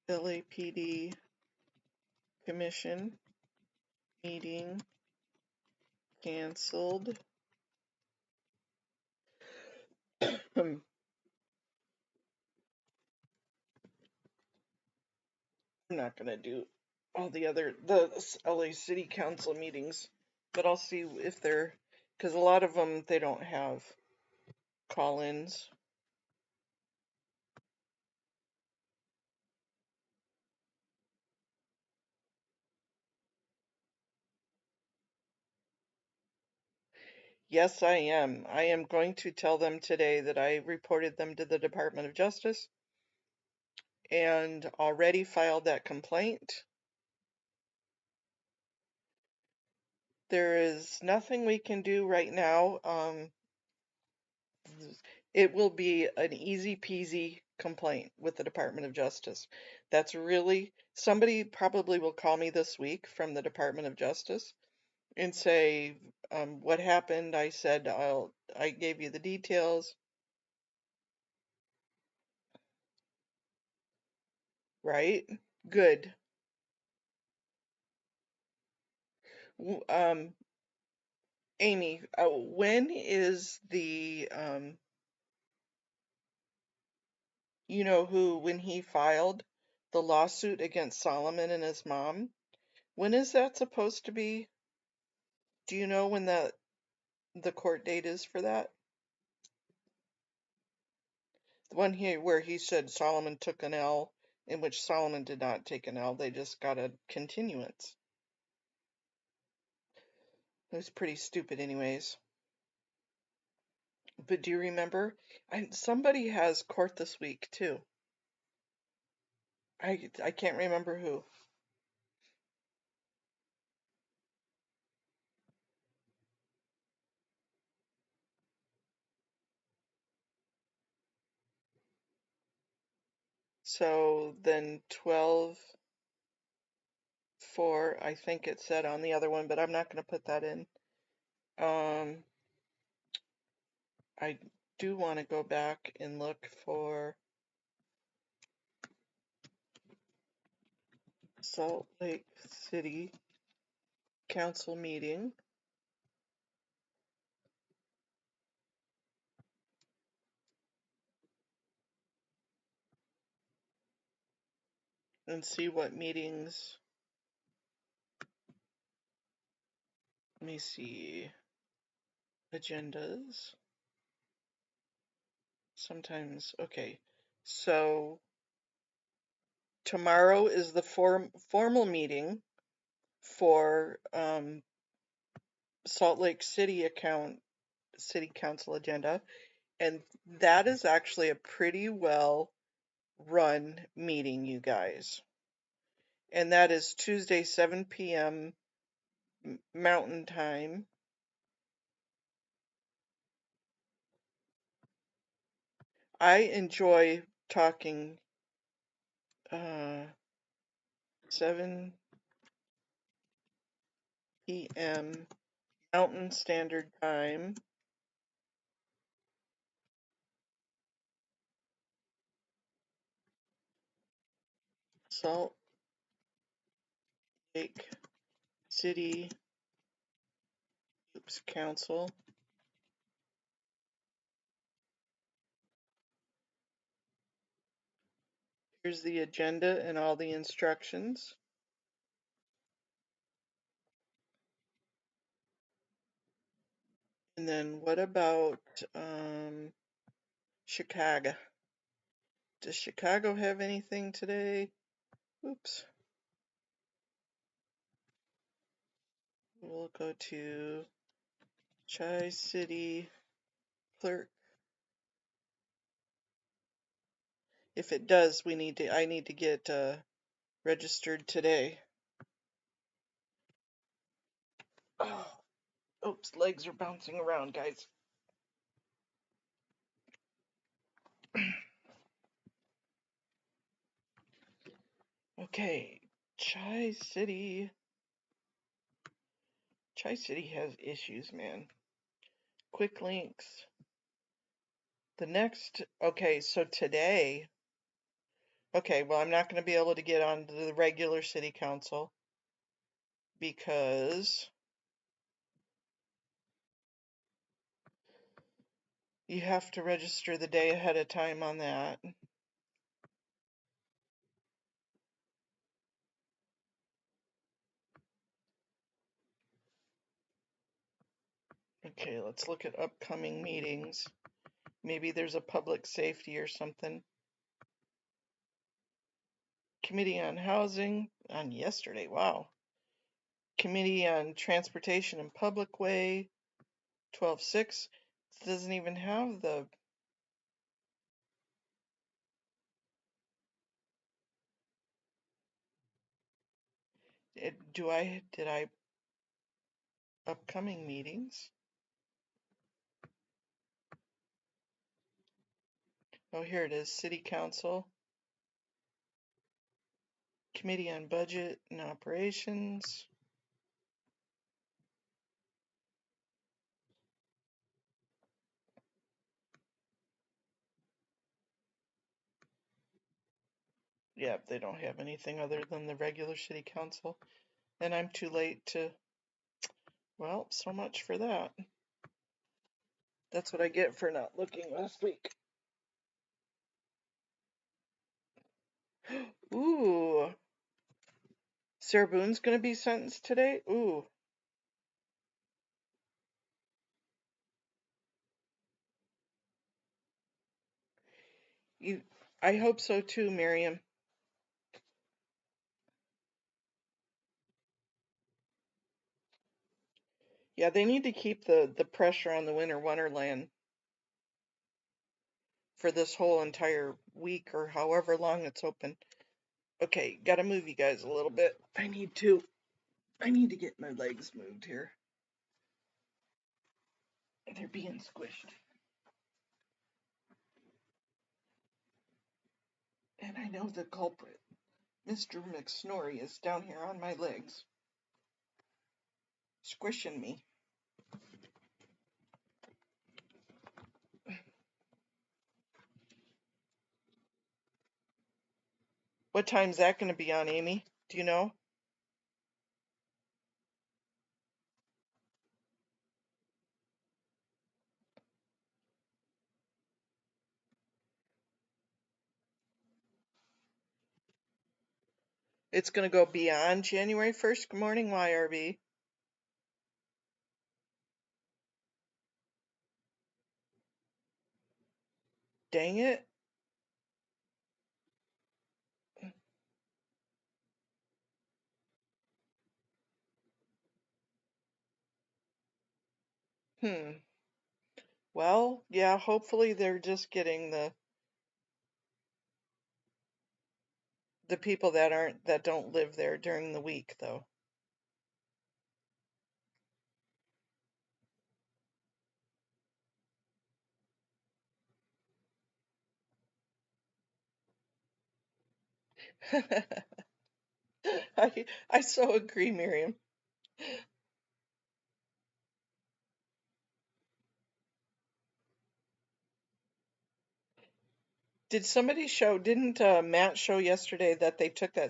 [SPEAKER 1] LAPD commission meeting canceled. I'm not gonna do all the LA City Council meetings, but I'll see if they're, because a lot of them they don't have call-ins. Yes, I am. I am going to tell them today that I reported them to the Department of Justice and already filed that complaint. There is nothing we can do right now. It will be an easy peasy complaint with the Department of Justice. That's really, somebody probably will call me this week from the Department of Justice and say, what happened? I said, I gave you the details. Right? Good. Amy, when is the You know who, when he filed the lawsuit against Solomon and his mom, when is that supposed to be? Do you know when the court date is for that? The one here where he said Solomon took an L, in which Solomon did not take an L, they just got a continuance. It was pretty stupid anyways. But do you remember? Somebody has court this week too. I can't remember who. So then 12/4, I think it said on the other one, but I'm not going to put that in. I do want to go back and look for Salt Lake City Council meeting. And see what meetings. Let me see. Agendas. Sometimes, okay. So tomorrow is the formal meeting for Salt Lake City Council agenda, and that is actually a pretty well run meeting, you guys. And that is Tuesday, 7 p.m. Mountain Time. I enjoy talking 7 p.m. Mountain Standard Time. Salt Lake City Council. Here's the agenda and all the instructions. And then what about Chicago? Does Chicago have anything today? Oops. We'll go to Tri-City Clerk. If it does, I need to get registered today. Oh, oops, legs are bouncing around, guys. Okay, Tri-City has issues, man. Quick links. The next, okay, so today, okay, well, I'm not going to be able to get on to the regular city council because you have to register the day ahead of time on that. Okay, let's look at upcoming meetings. Maybe there's a public safety or something. Committee on Housing on yesterday, wow. Committee on Transportation and Public Way, 12/6. Doesn't even have the. Did I upcoming meetings? Oh, here it is, City Council. Committee on Budget and Operations. Yeah, they don't have anything other than the regular City Council. And I'm too late to, well, so much for that. That's what I get for not looking last week. Ooh. Sarah Boone's gonna be sentenced today? Ooh. You, I hope so too, Miriam. Yeah, they need to keep the pressure on the Winter Wonderland for this whole entire week or however long it's open. Okay, gotta move you guys a little bit. I need to get my legs moved here. They're being squished. And I know the culprit. Mr. McSnorry is down here on my legs, squishing me. What time's that gonna be on, Amy? Do you know? It's gonna go beyond January 1st. Good morning, YRB. Dang it. Hmm. Well, yeah, hopefully they're just getting the people that don't live there during the week though. I so agree, Miriam. Didn't Matt show yesterday that they took the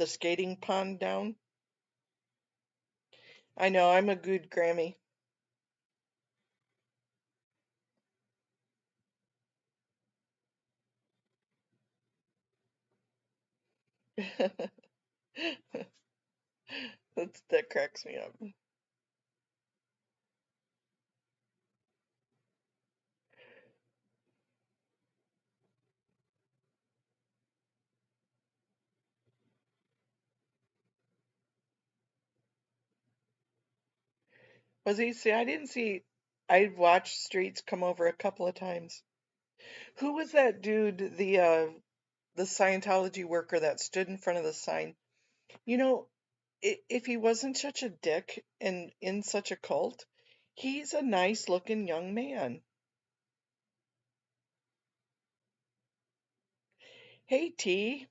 [SPEAKER 1] skating pond down? I know, I'm a good Grammy. That cracks me up. Was he? See, I didn't see. I watched Streets come over a couple of times. Who was that dude? The Scientology worker that stood in front of the sign. You know, if he wasn't such a dick and in such a cult, he's a nice looking young man. Hey, T.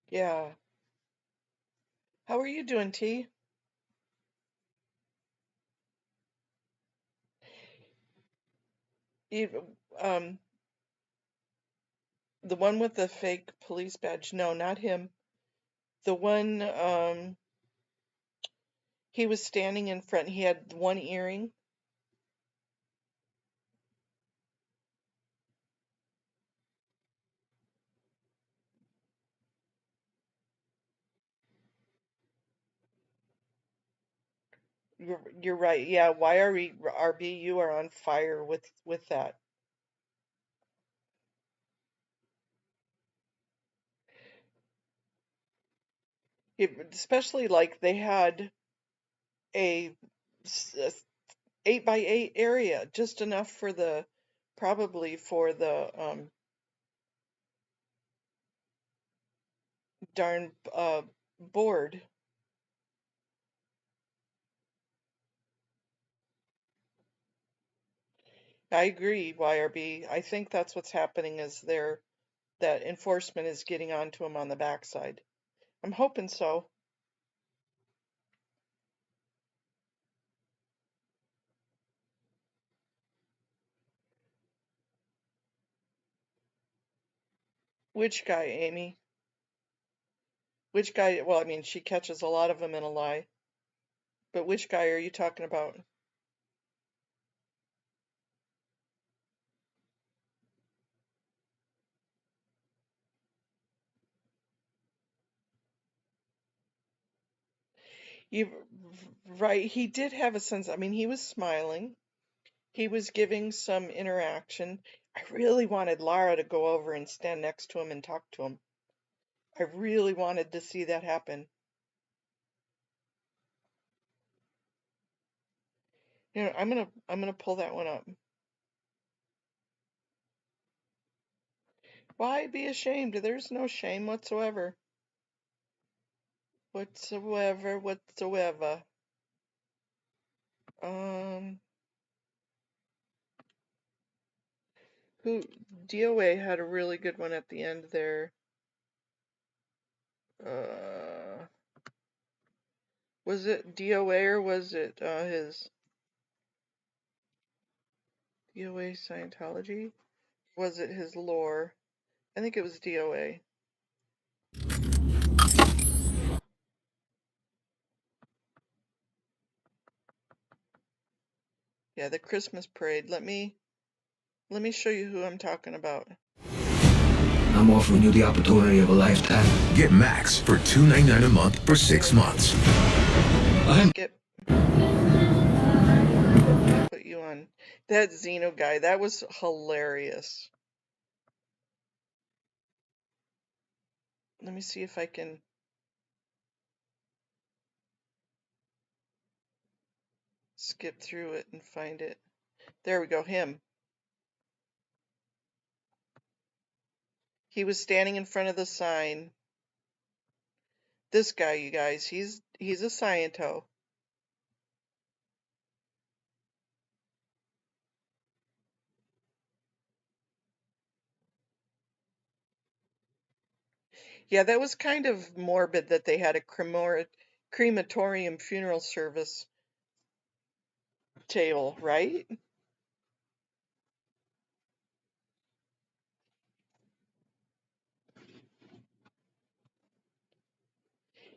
[SPEAKER 1] Yeah. How are you doing, T? You, um, the one with the fake police badge. No, not him. The one, he was standing in front. He had one earring. You're right. Yeah, YRB, you are on fire with that. Especially like they had a 8x8 area, just enough for the probably for the darn board. I agree, YRB. I think that's what's happening is that enforcement is getting onto them on the backside. I'm hoping so. Which guy, Amy? Which guy? Well, I mean, she catches a lot of them in a lie. But which guy are you talking about? You right, he did have a sense. I mean, he was smiling. He was giving some interaction. I really wanted Lara to go over and stand next to him and talk to him. I really wanted to see that happen. You know, I'm gonna pull that one up. Why be ashamed? There's no shame whatsoever. Whatsoever. Who DOA had a really good one at the end there. Was it DOA or was it his DOA Scientology? Was it his lore? I think it was DOA. Yeah, the Christmas parade. Let me show you who I'm talking about.
[SPEAKER 6] I'm offering you the opportunity of a lifetime.
[SPEAKER 7] Get Max for $2.99 a month for 6 months.
[SPEAKER 1] Put you on. That Xeno guy, that was hilarious. Let me see if I can skip through it and find it. There we go, him. He was standing in front of the sign. This guy, you guys, he's a Sciento. Yeah, that was kind of morbid that they had a crematorium funeral service table, right?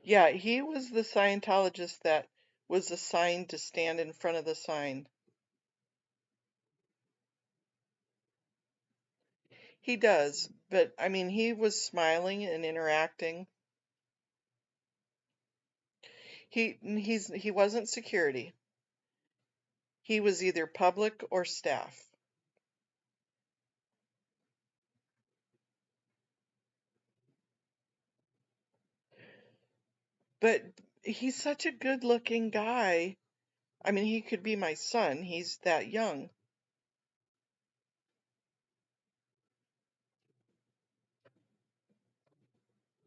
[SPEAKER 1] Yeah, he was the Scientologist that was assigned to stand in front of the sign. He does, but I mean, he was smiling and interacting. He wasn't security. He was either public or staff. But he's such a good-looking guy. I mean, he could be my son. He's that young.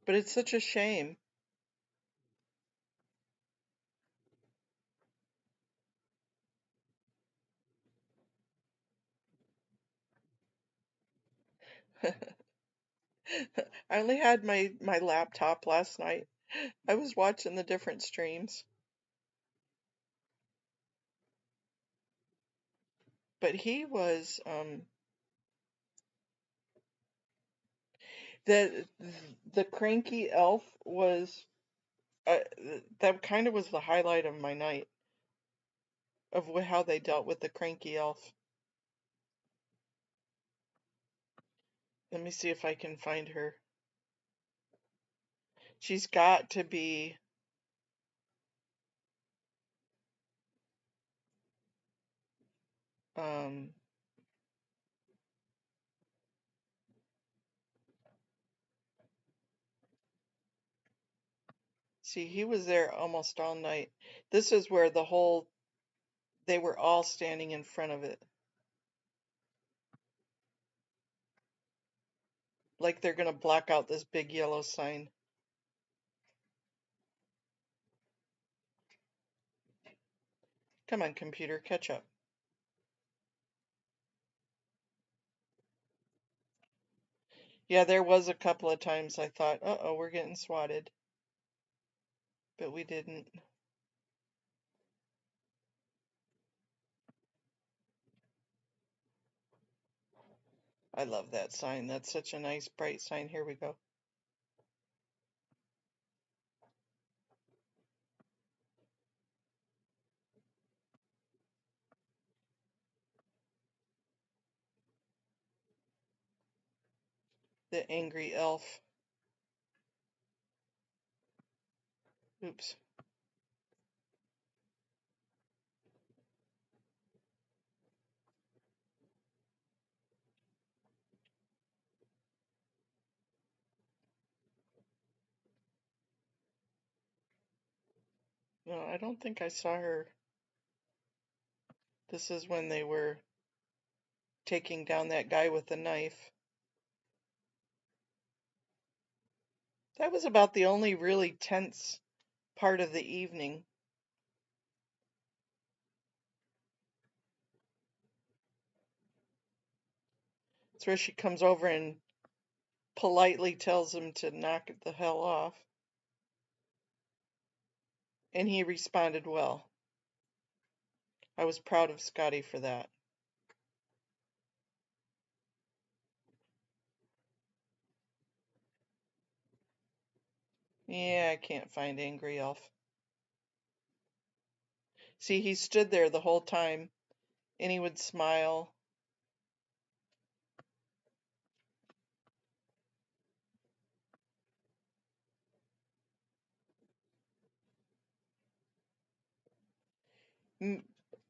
[SPEAKER 1] But it's such a shame. I only had my laptop last night. I was watching the different streams. But he was the cranky elf was that kind of was the highlight of my night of how they dealt with the cranky elf. Let me see if I can find her. She's got to be see, he was there almost all night. This is where they were all standing in front of it. Like they're gonna block out this big yellow sign. Come on, computer, catch up. Yeah, there was a couple of times I thought, uh-oh, we're getting swatted. But we didn't. I love that sign. That's such a nice bright sign. Here we go. The angry elf. Oops. No, I don't think I saw her. This is when they were taking down that guy with the knife. That was about the only really tense part of the evening. It's where she comes over and politely tells him to knock it the hell off. And he responded well. I was proud of Scotty for that. Yeah, I can't find Angry Elf. See, he stood there the whole time, and he would smile.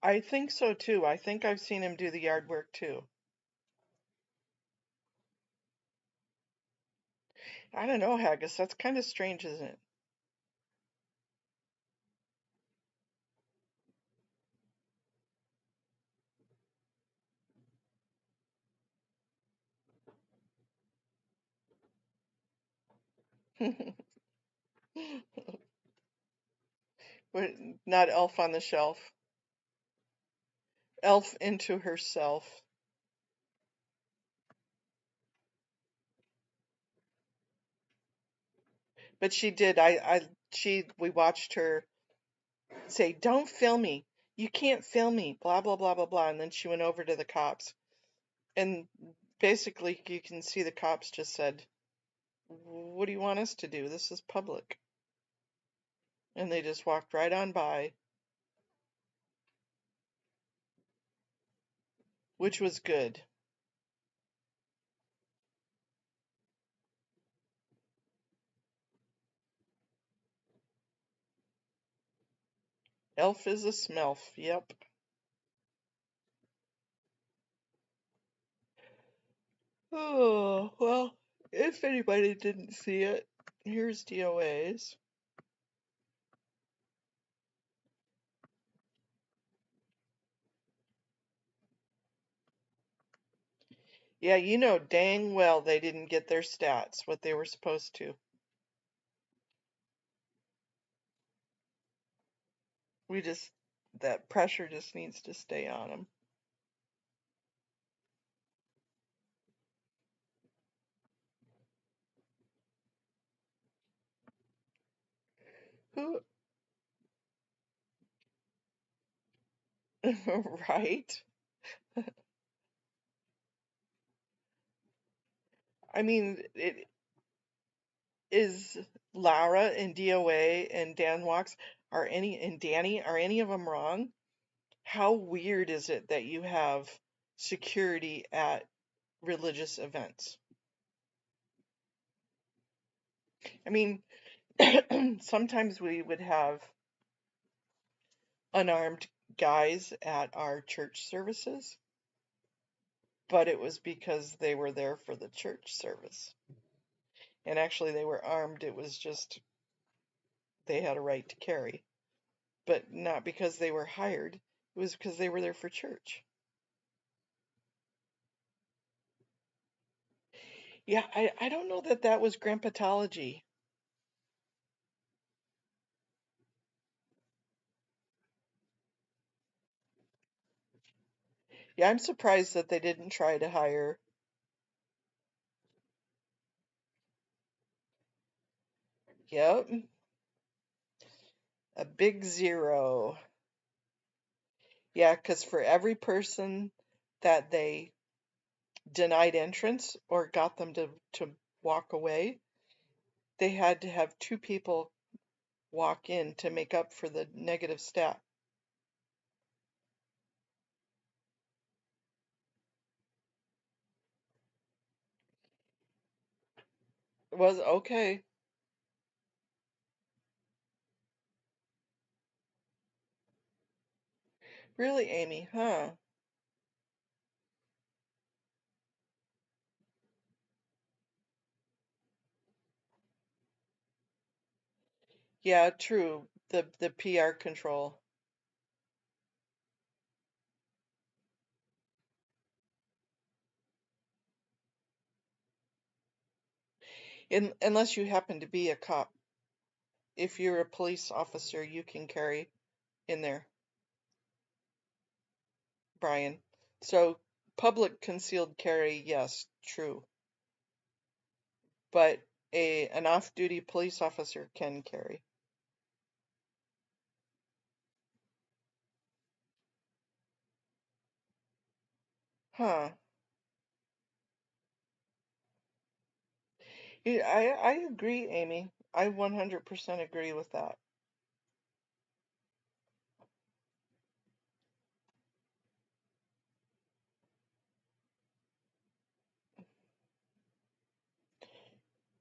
[SPEAKER 1] I think so too. I think I've seen him do the yard work too. I don't know, Haggis. That's kind of strange, isn't it? But not Elf on the Shelf. Elf into herself. But she did. We watched her say, "Don't film me. You can't film me." Blah blah blah blah blah. And then she went over to the cops, and basically you can see the cops just said, "What do you want us to do? This is public." And they just walked right on by, which was good. Elf is a smelf. Yep. Oh, well, if anybody didn't see it, here's DOA's. Yeah, you know dang well they didn't get their stats, what they were supposed to. That pressure just needs to stay on them. Who, right? I mean, it is Lara and DOA and Dan Walks and Danny, are any of them wrong? How weird is it that you have security at religious events? I mean, sometimes we would have unarmed guys at our church services, but it was because they were there for the church service. And actually, they were armed. It was just they had a right to carry, but not because they were hired. It was because they were there for church. Yeah, I don't know that that was Grandpatology. Yeah, I'm surprised that they didn't try to hire. Yep, a big zero. Yeah, because for every person that they denied entrance or got them to walk away, they had to have two people walk in to make up for the negative stat. Was okay. Really, Amy, huh? Yeah, true. The PR control. Unless you happen to be a cop. If you're a police officer, you can carry in there, Brian. So public concealed carry, yes, true. But an off-duty police officer can carry. Huh. Yeah, I agree, Amy. I 100% agree with that.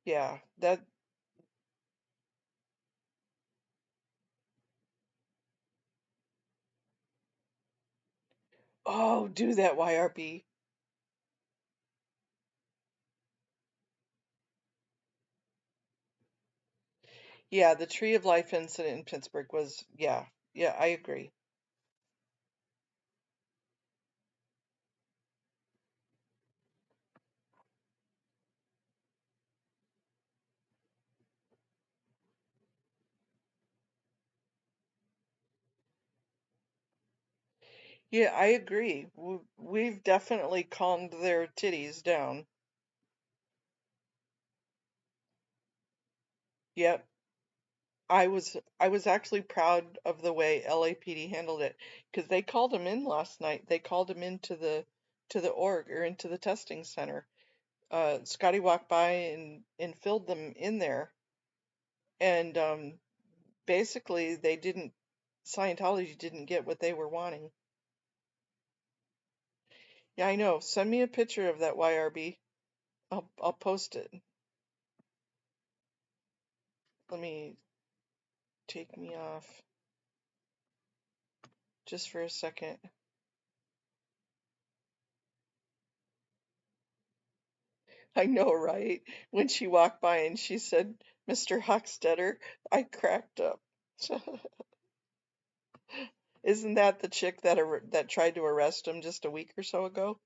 [SPEAKER 1] Yeah, that. Oh, do that, YRB. Yeah, the Tree of Life incident in Pittsburgh was, yeah, yeah, I agree. Yeah, I agree. We've definitely calmed their titties down. Yep. I was actually proud of the way LAPD handled it because they called him in last night. They called him into the org or into the testing center. Scotty walked by and filled them in there, and basically they didn't. Scientology didn't get what they were wanting. Yeah, I know. Send me a picture of that YRB. I'll post it. Let me take me off just for a second. I know, right? When she walked by and she said, "Mr. Hochstetter," I cracked up. Isn't that the chick that tried to arrest him just a week or so ago?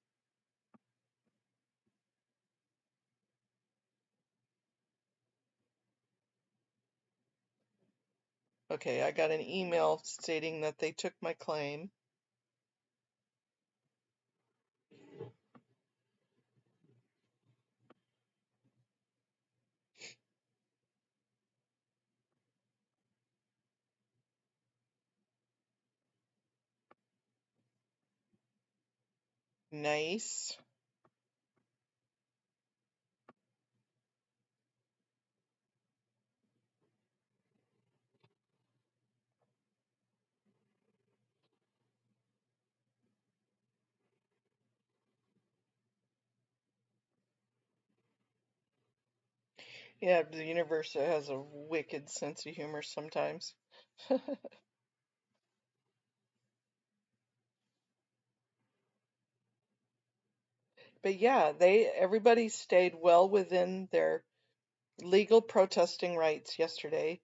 [SPEAKER 1] Okay, I got an email stating that they took my claim. Nice. Yeah, the universe has a wicked sense of humor sometimes. But yeah, everybody stayed well within their legal protesting rights yesterday.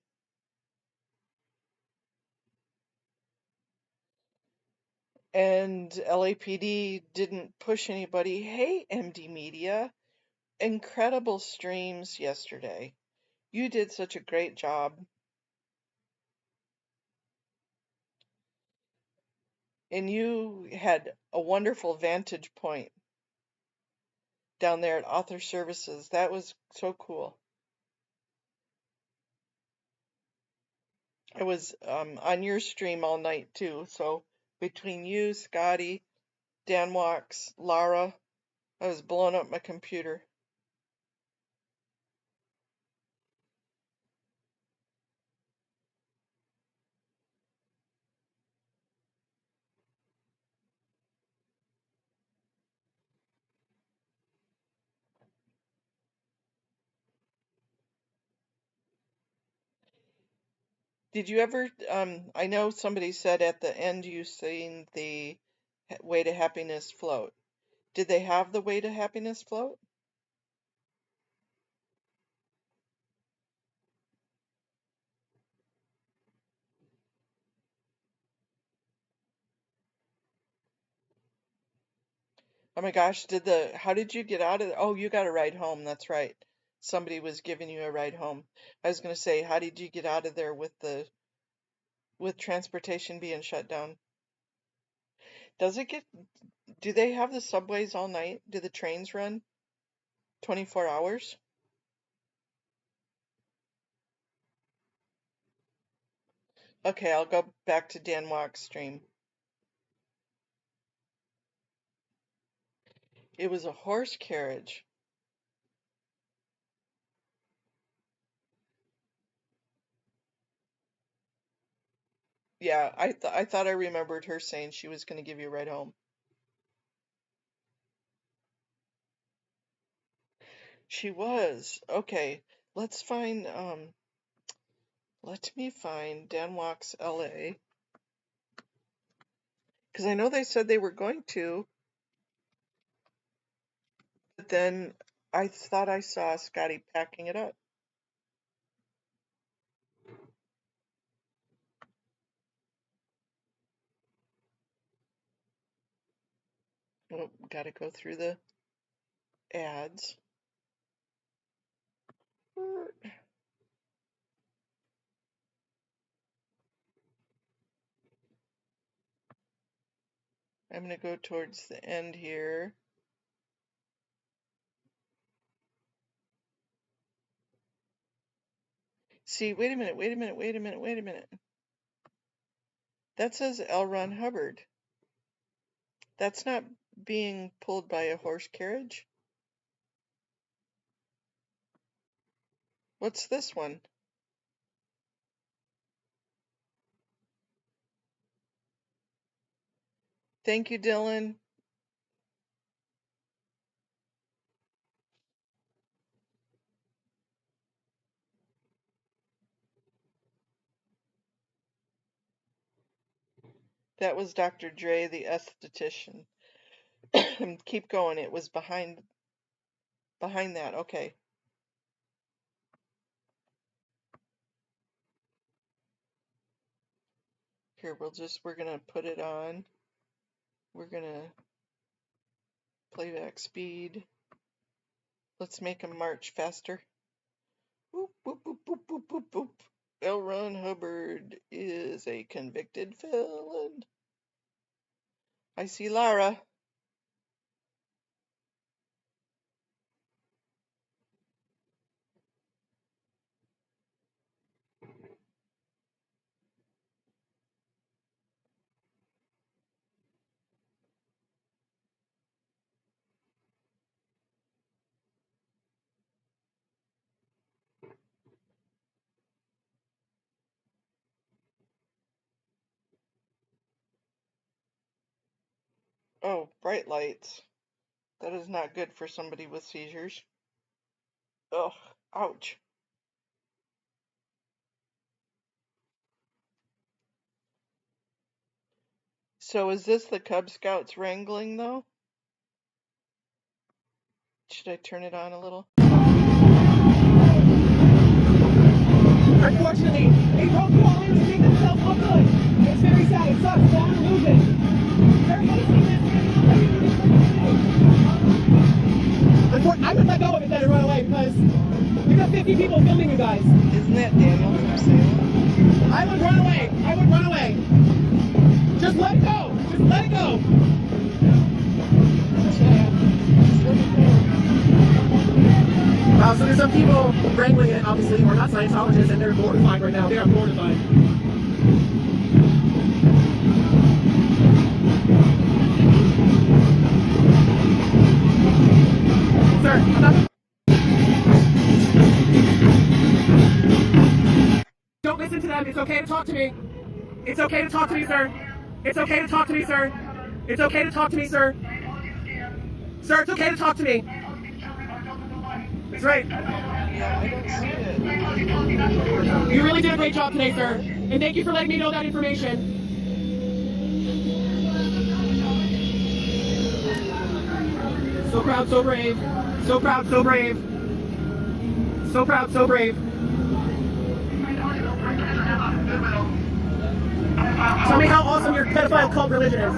[SPEAKER 1] And LAPD didn't push anybody. Hey, MD Media, incredible streams yesterday. You did such a great job. And you had a wonderful vantage point down there at Author Services. That was so cool. I was on your stream all night too. So between you, Scotty, Dan Walks, Lara, I was blowing up my computer. Did you ever, I know somebody said at the end you seen the Way to Happiness float. Did they have the Way to Happiness float? Oh my gosh, how did you get out of oh, you got a ride home, that's right. Somebody was giving you a ride home. I was gonna say, how did you get out of there with transportation being shut down? Do they have the subways all night? Do the trains run 24 hours? Okay, I'll go back to Dan Walk's stream. It was a horse carriage. Yeah, I thought I remembered her saying she was going to give you a ride home. She was. Okay, let's find let me find Dan Walks LA. Because I know they said they were going to, but then I thought I saw Scotty packing it up. Oh, gotta go through the ads. I'm gonna go towards the end here. See, wait a minute. That says L. Ron Hubbard. That's not being pulled by a horse carriage. What's this one? Thank you, Dylan. That was Dr. Dre, the esthetician. Keep going. It was behind that. Okay. Here, we're gonna put it on. We're gonna playback speed. Let's make them march faster. Boop, boop, boop, boop, boop, boop, boop. L. Ron Hubbard is a convicted felon. I see Lara. Oh, bright lights. That is not good for somebody with seizures. Ugh, ouch. So is this the Cub Scouts wrangling, though? Should I turn it on a little?
[SPEAKER 8] Unfortunately, they broke through all to make themselves look good. It's very sad. It sucks. It's all an illusion. Everybody's seen this. I would let go of it then and run away because we got 50 people filming you guys.
[SPEAKER 1] Isn't that Daniel from Salem?
[SPEAKER 8] I would run away. I would run away. Just let it go. Just let it go. So there's some people wrangling it, obviously, who are not Scientologists, and they're mortified right now. They are mortified. Sir, I'm not... Don't listen to them. It's okay to talk to me. It's okay to talk to me, sir. It's okay to talk to me, sir. It's okay to talk to me, sir. Sir, it's okay to talk to me. That's right.
[SPEAKER 1] Yeah, I don't see it.
[SPEAKER 8] You really did a great job today, sir. And thank you for letting me know that information. So proud, so brave. So proud, so brave. So proud, so brave. Tell me how awesome your pedophile cult religion is.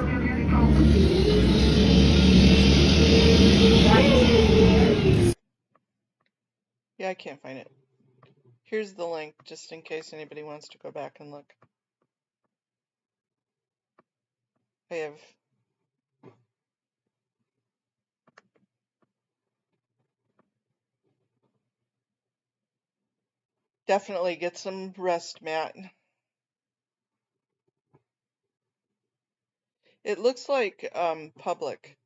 [SPEAKER 1] Yeah, I can't find it. Here's the link, just in case anybody wants to go back and look. I have definitely get some rest, Matt. It looks like public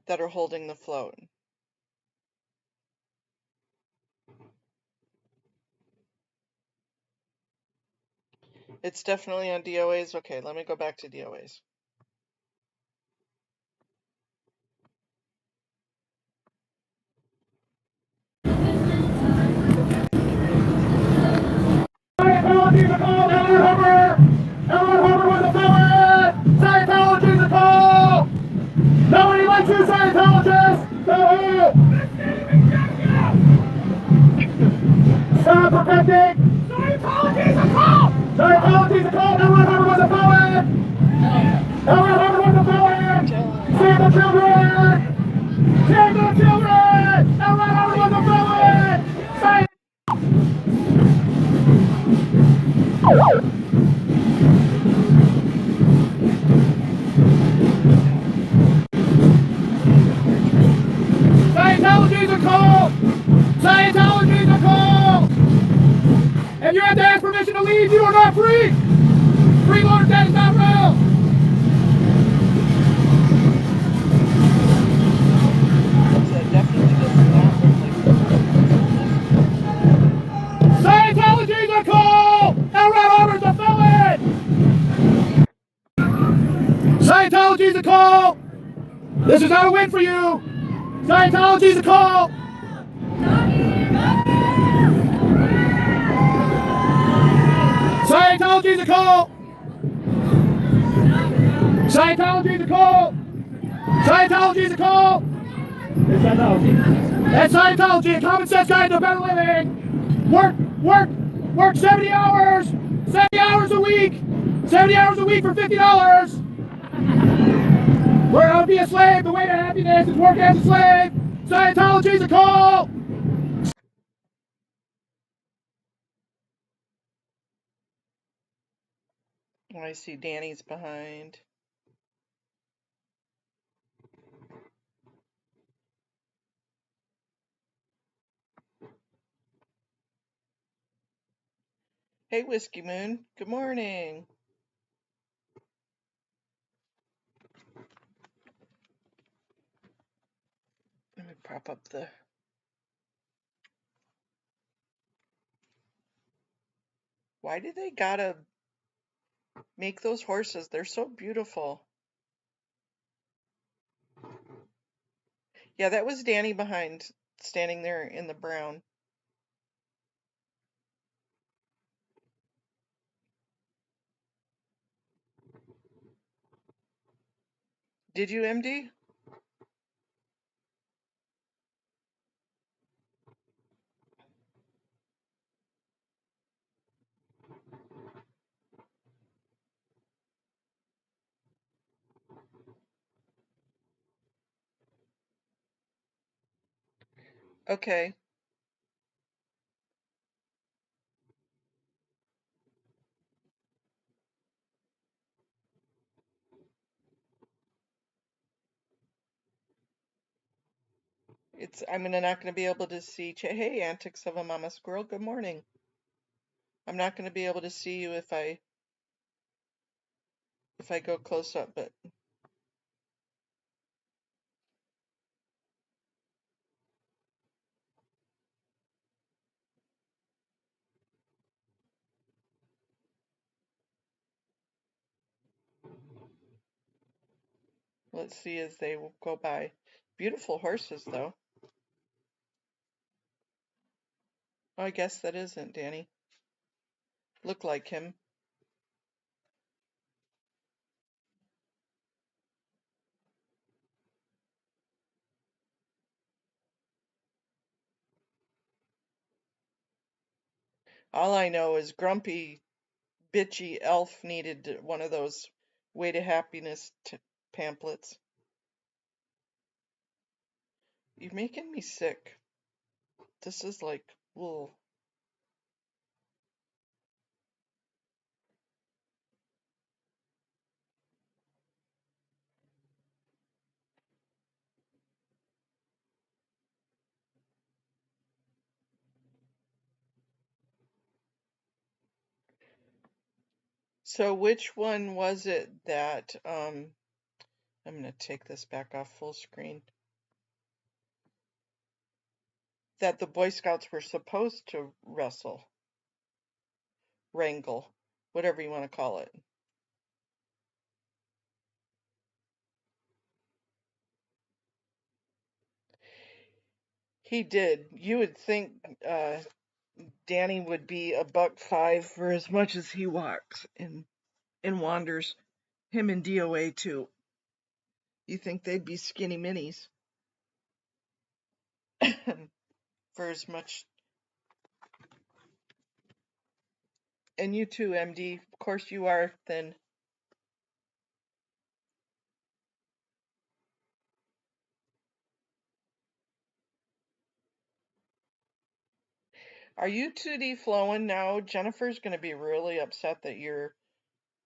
[SPEAKER 1] that are holding the float. It's definitely on DOAs. Okay, let me go back to DOAs.
[SPEAKER 8] Scientology's a call, Ellen Hubbard! Ellen Hubbard was a felon! Scientology's a call! Nobody likes you, Scientologists! Go ahead! Stop protecting! Scientology's a call! Scientology's a call! Ellen Hubbard was a felon! Ellen Hubbard was a felon! Save the children! Save the children! Ellen Hubbard was a felon! Scientology's a call! Scientology's a call! If you have to ask permission to leave, you are not free! Freeloader, that is not real!
[SPEAKER 1] So it definitely does not look like
[SPEAKER 8] Scientology's a call! L. Ron Hubbard's a felon! Scientology's a call! This is not a win for you! Scientology's a call! Scientology's a call! Scientology's a call! Scientology's a call! It's Scientology. That's Scientology, a common sense guide to a better living! Work 70 hours! 70 hours a week! 70 hours a week for $50! Learn how to be a slave! The way to happiness is work as a slave! Scientology's a call!
[SPEAKER 1] I see Danny's behind. Hey, Whiskey Moon. Good morning. Let me prop up the... Why do they gotta make those horses? They're so beautiful. Yeah, that was Danny behind, standing there in the brown. Did you, MD? Okay. I'm not gonna be able to see. Hey, Antics of a Mama Squirrel. Good morning. I'm not gonna be able to see you if I go close up, but let's see as they go by. Beautiful horses, though. I guess that isn't Danny. Look like him. All I know is grumpy, bitchy elf needed one of those Way to Happiness pamphlets. You're making me sick. This is like, ugh. So which one was it that, I'm gonna take this back off full screen, that the Boy Scouts were supposed to wrangle, whatever you want to call it? He did. You would think Danny would be a $1.05 for as much as he walks and wanders. Him and DOA too. You think they'd be skinny minis for as much. And you too, MD. Of course you are thin. Are you 2D flowing now? Jennifer's going to be really upset that you're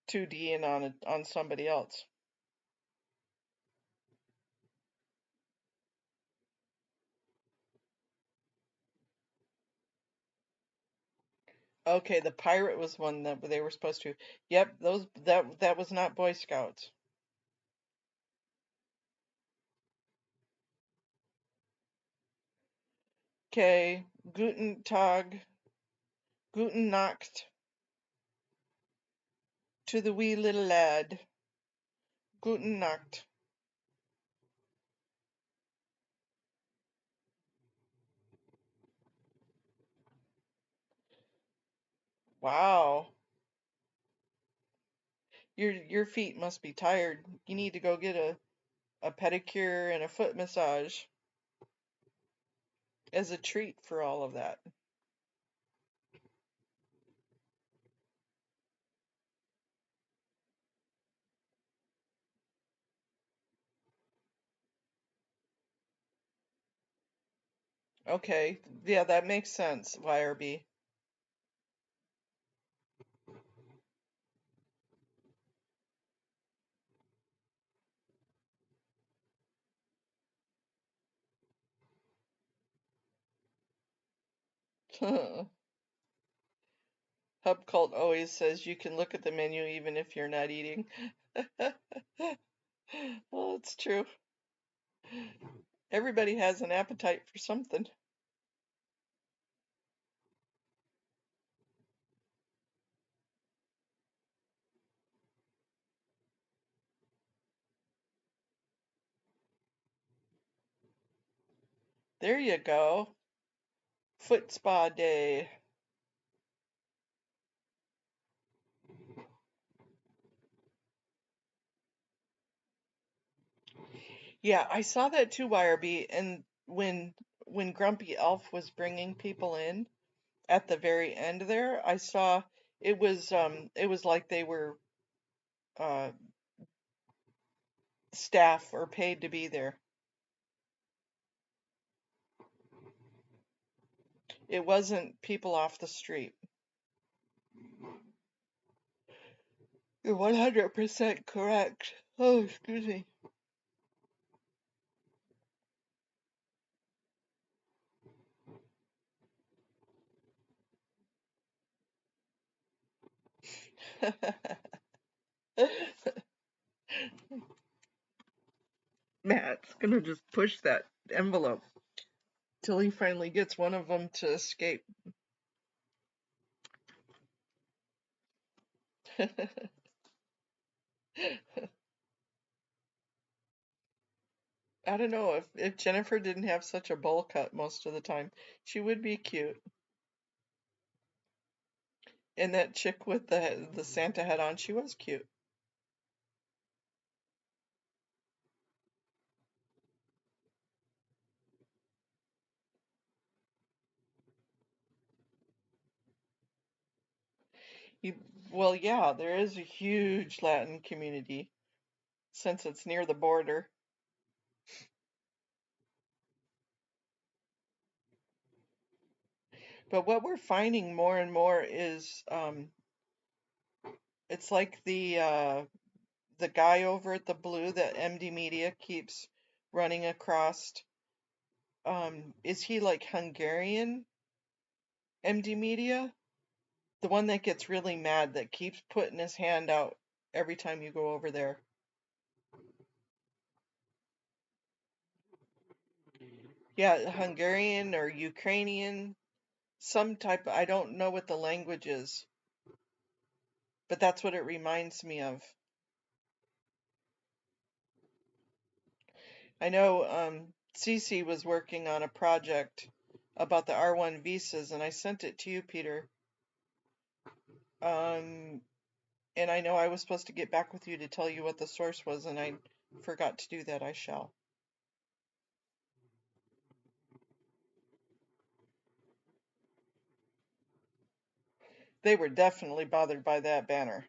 [SPEAKER 1] 2D'ing on somebody else. Okay, the pirate was one that they were supposed to. Yep, that was not Boy Scouts. Okay, Guten Tag, Guten Nacht to the wee little lad. Guten Nacht. Wow. Your feet must be tired. You need to go get a pedicure and a foot massage as a treat for all of that. Okay, yeah, that makes sense, YRB. Hub Cult always says you can look at the menu even if you're not eating. Well, it's true. Everybody has an appetite for something. There you go. Foot spa day. Yeah, I saw that too, YRB. And when Grumpy Elf was bringing people in at the very end there, I saw it was like they were staff or paid to be there. It wasn't people off the street. You're 100% correct. Oh, excuse me. Matt's gonna just push that envelope till he finally gets one of them to escape. I don't know if Jennifer didn't have such a bowl cut most of the time, she would be cute. And that chick with the Santa hat on, she was cute. You, well, yeah, there is a huge Latin community since it's near the border. But what we're finding more and more is it's like the guy over at the Blue that MD Media keeps running across. Is he like Hungarian MD Media? The one that gets really mad that keeps putting his hand out every time you go over there. Yeah, Hungarian or Ukrainian, some type, I don't know what the language is, but that's what it reminds me of. I know Cece was working on a project about the R1 visas, and I sent it to you, Peter. And I know I was supposed to get back with you to tell you what the source was, and I forgot to do that. I shall. They were definitely bothered by that banner.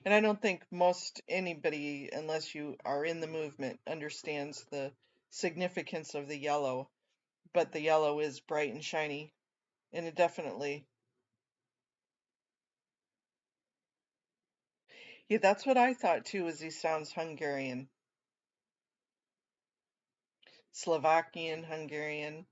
[SPEAKER 1] And I don't think most anybody, unless you are in the movement, understands the significance of the yellow. But the yellow is bright and shiny, and it definitely. Yeah, that's what I thought too, is he sounds Hungarian. Slovakian, Hungarian.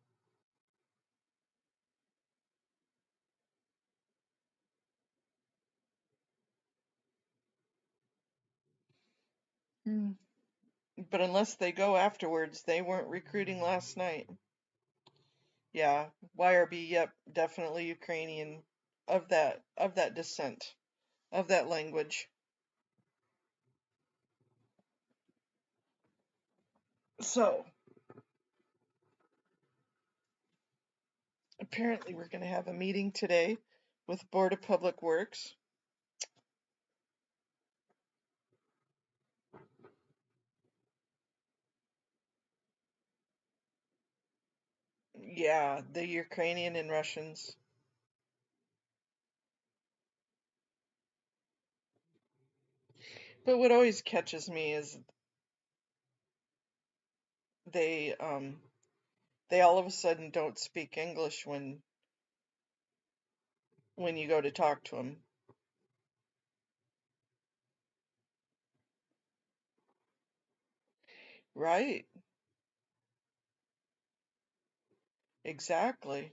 [SPEAKER 1] But unless they go afterwards, they weren't recruiting last night. Yeah, YRB, yep, definitely Ukrainian of that descent, of that language. So apparently we're going to have a meeting today with Board of Public Works. Yeah, the Ukrainian and Russians. But what always catches me is they all of a sudden don't speak English when you go to talk to them. Right. Exactly.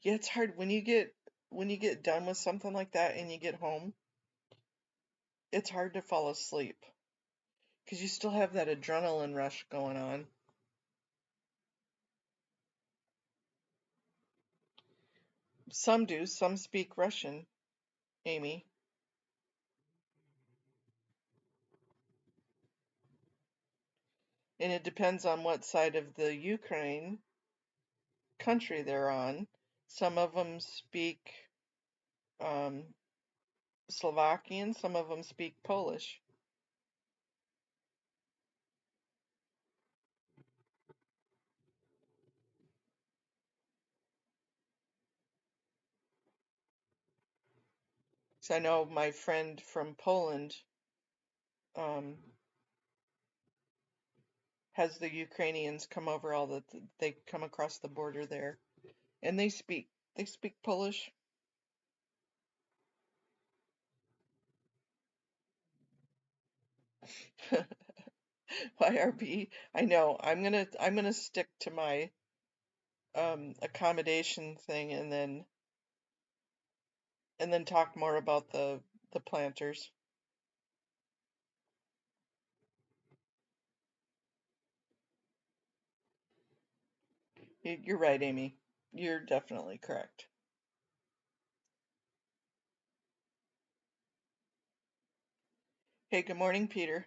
[SPEAKER 1] Yeah, it's hard when you get done with something like that and you get home. It's hard to fall asleep because you still have that adrenaline rush going on. Some do, some speak Russian, Amy. And it depends on what side of the Ukraine country they're on. Some of them speak um, Slovakian, some of them speak Polish. So I know my friend from Poland has the Ukrainians come over all the they come across the border there, and they speak Polish. YRB. I know. I'm gonna stick to my accommodation thing, and then talk more about the planters. You're right, Amy. You're definitely correct. Hey, good morning, Peter.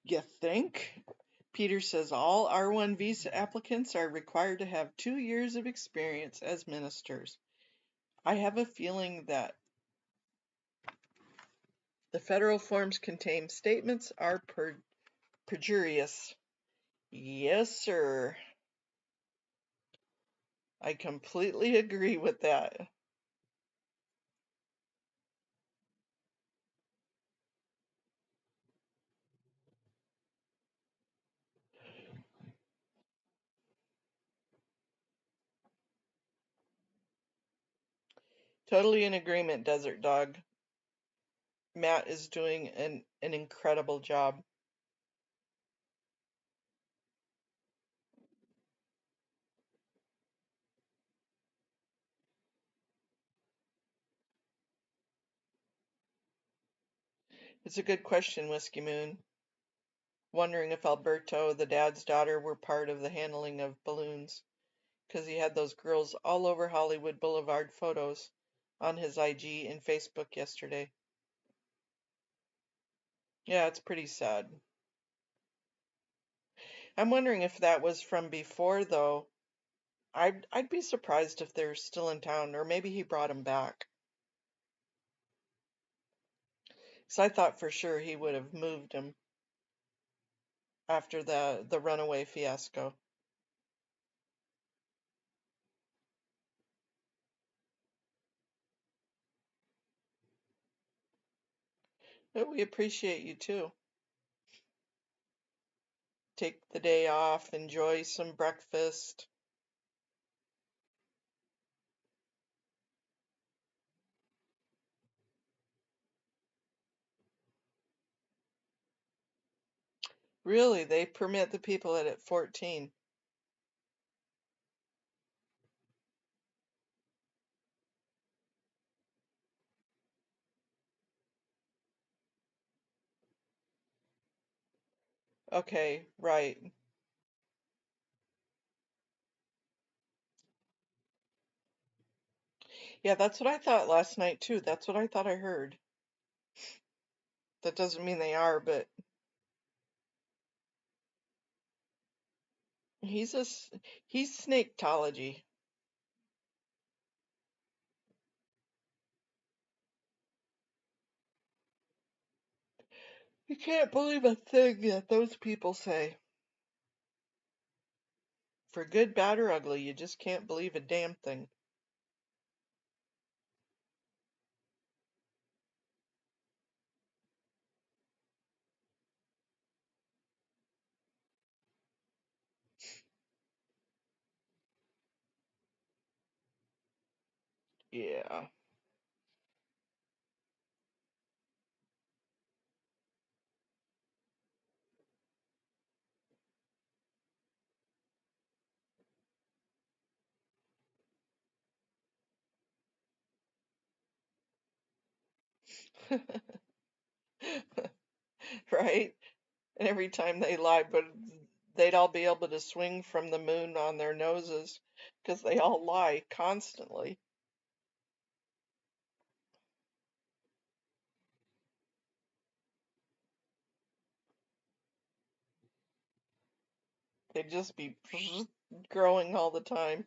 [SPEAKER 1] You think? Peter says all R1 visa applicants are required to have 2 years of experience as ministers. I have a feeling that the federal forms contain statements are perjurious. Yes, sir. I completely agree with that. Totally in agreement, Desert Dog. Matt is doing an incredible job. It's a good question, Whiskey Moon. Wondering if Alberto, the dad's daughter, were part of the handling of balloons, because he had those girls all over Hollywood Boulevard photos on his IG and Facebook yesterday. Yeah, it's pretty sad. I'm wondering if that was from before, though. I'd be surprised if they're still in town, or maybe he brought them back. So I thought for sure he would have moved them after the runaway fiasco. But we appreciate you too. Take the day off, enjoy some breakfast. Really, they permit the people at 14. Okay, right. Yeah, that's what I thought last night too. That's what I thought I heard. That doesn't mean they are, but he's he's snaketology. You can't believe a thing that those people say. For good, bad, or ugly, you just can't believe a damn thing. Yeah. Right? And every time they lie, but they'd all be able to swing from the moon on their noses because they all lie constantly. They'd just be growing all the time.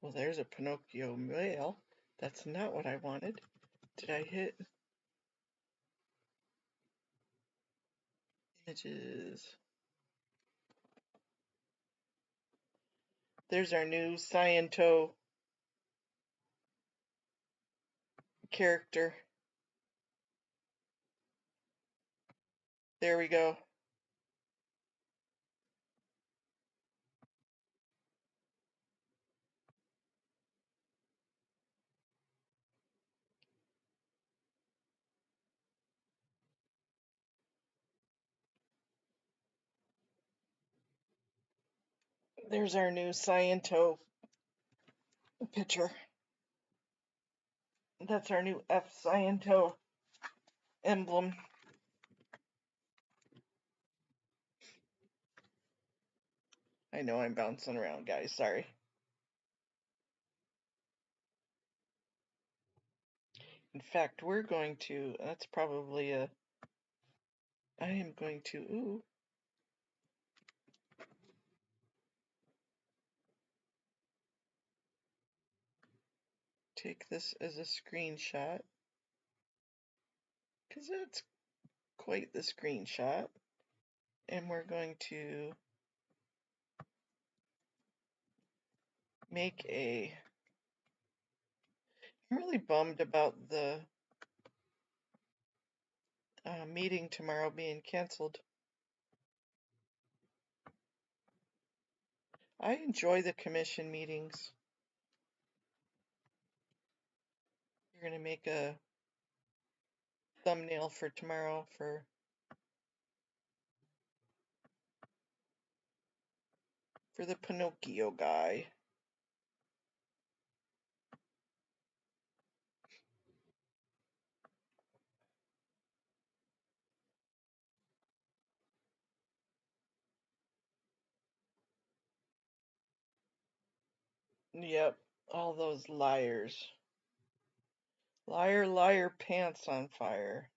[SPEAKER 1] Well, there's a Pinocchio mail. That's not what I wanted. Did I hit images? There's our new Sciento character. There we go. There's our new Sciento picture. That's our new F Sciento emblem. I know I'm bouncing around, guys. Sorry. In fact, we're going to, that's probably a, I am going to, ooh. Take this as a screenshot, because it's quite the screenshot. And we're going to make a, I'm really bummed about the meeting tomorrow being canceled. I enjoy the commission meetings. You're going to make a thumbnail for tomorrow for the Pinocchio guy. Yep, all those liars. Liar, liar, pants on fire.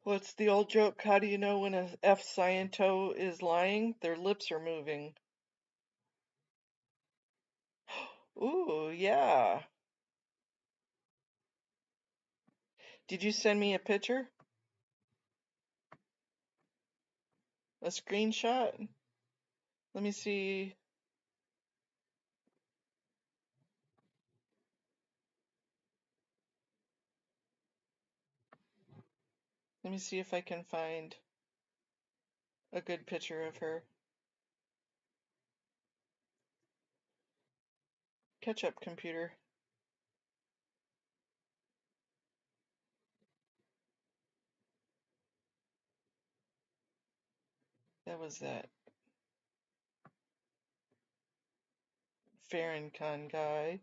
[SPEAKER 1] What's the old joke? How do you know when a F Sciento is lying? Their lips are moving. Ooh, yeah. Did you send me a picture? A screenshot? Let me see. Let me see if I can find a good picture of her. Catch up, computer. That was that Farrakhan guy.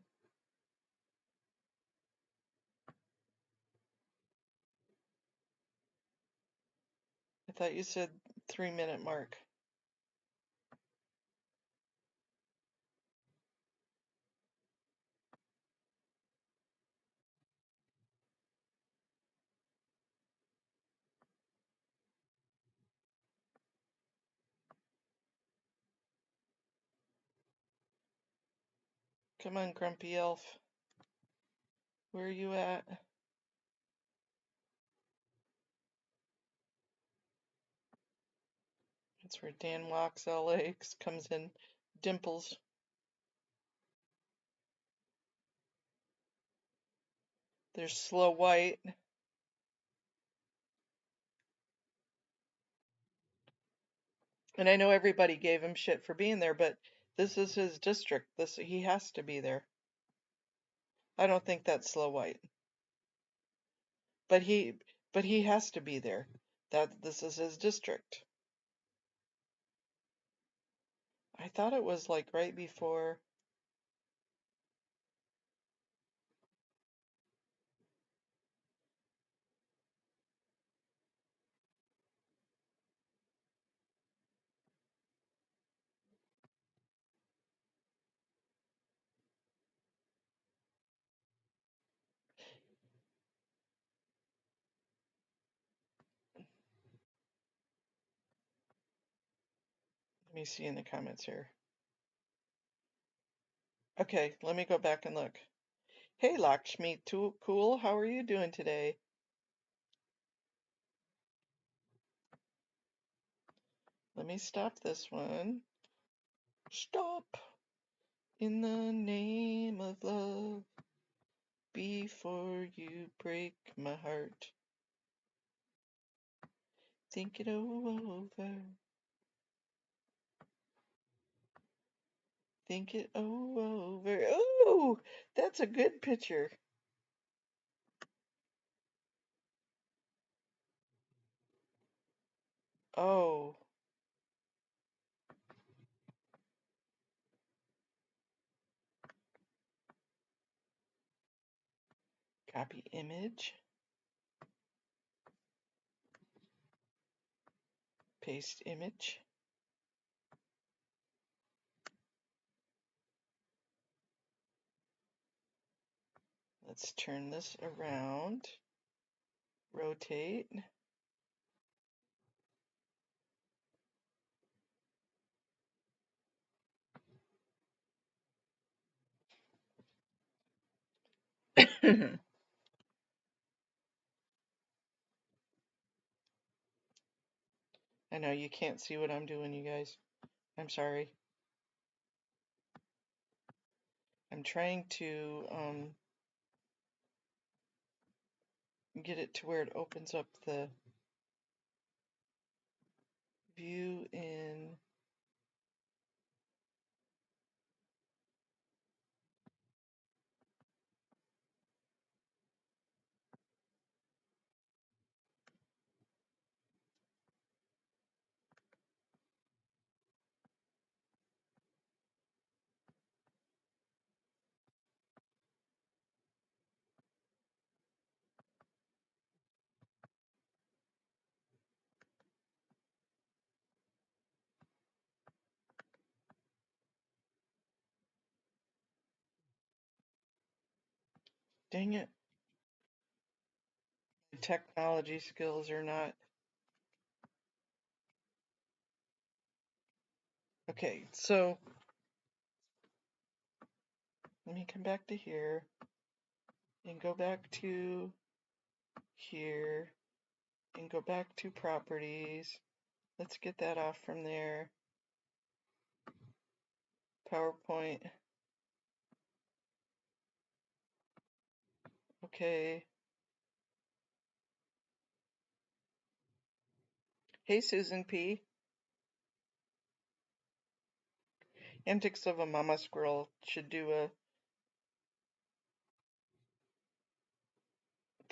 [SPEAKER 1] I thought you said 3-minute mark. Come on, Grumpy Elf. Where are you at? That's where Dan walks LA comes in. Dimples. There's Slow White. And I know everybody gave him shit for being there, but this is his district. He has to be there. I don't think that's Slow White. But he has to be there. This is his district. I thought it was like right before. Let me see in the comments here. Okay, let me go back and look. Hey, Lakshmi Cool, how are you doing today? Let me stop this one. Stop. In the name of love, before you break my heart. Think it over. Think it over. Ooh, that's a good picture. Oh. Copy image. Paste image. Let's turn this around. Rotate. I know you can't see what I'm doing, you guys. I'm sorry. I'm trying to get it to where it opens up the view in. Dang it. My technology skills are not. Okay, so let me come back to here and go back to here and go back to properties. Let's get that off from there. PowerPoint. Okay. Hey, Susan P. Antics of a Mama Squirrel should do a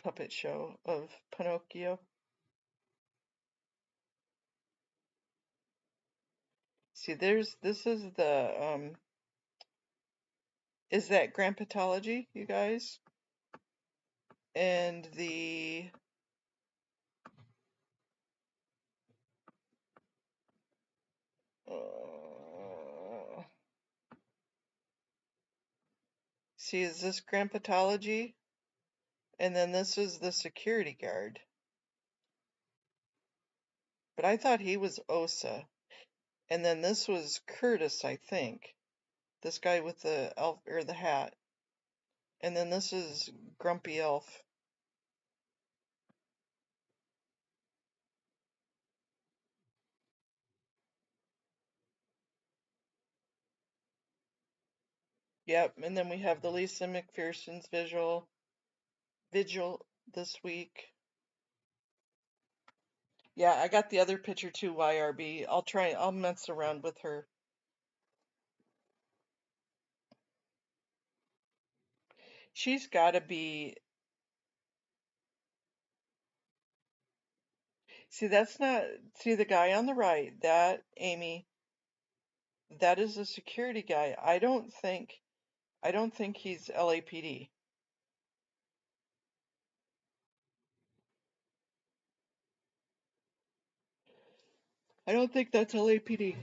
[SPEAKER 1] puppet show of Pinocchio. See, this is the, is that Grandpatology, you guys? And the, see, is this Grandpatology? And then this is the security guard. But I thought he was Osa. And then this was Curtis, I think. This guy with the elf or the hat. And then this is Grumpy Elf. Yep, and then we have the Lisa McPherson's vigil this week. Yeah, I got the other picture too, YRB. I'll mess around with her. She's gotta be, see, see the guy on the right, that, Amy, that is a security guy. I don't think he's LAPD. I don't think that's LAPD.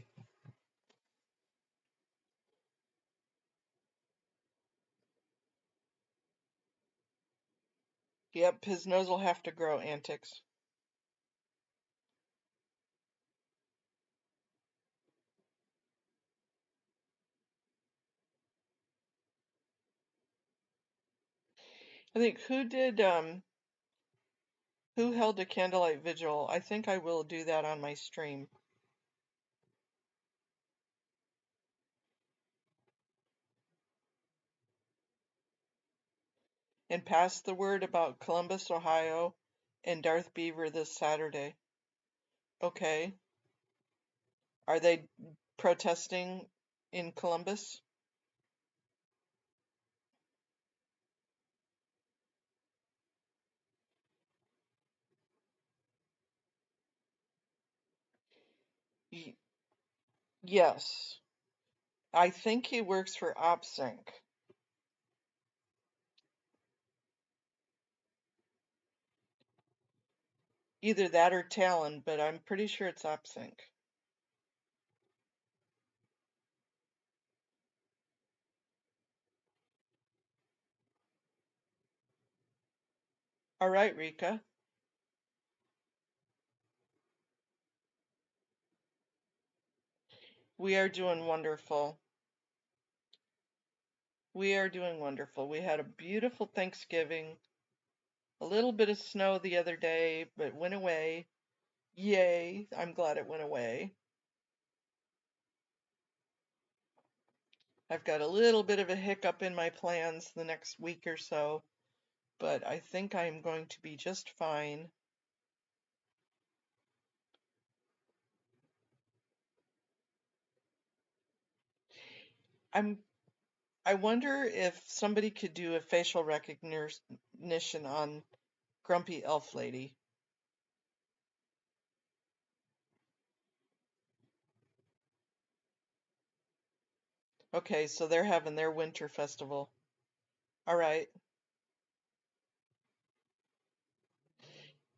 [SPEAKER 1] Yep, his nose will have to grow, Antics. I think who held a candlelight vigil? I think I will do that on my stream. And pass the word about Columbus, Ohio and Darth Beaver this Saturday. Okay. Are they protesting in Columbus? Y- yes. I think he works for OpSync. Either that or Talon, but I'm pretty sure it's OpSync. All right, Rika. We are doing wonderful. We are doing wonderful. We had a beautiful Thanksgiving. A little bit of snow the other day, but went away. Yay, I'm glad it went away. I've got a little bit of a hiccup in my plans the next week or so, but I think I'm going to be just fine. I wonder if somebody could do a facial recognition on Grumpy Elf Lady. Okay, so they're having their winter festival. All right.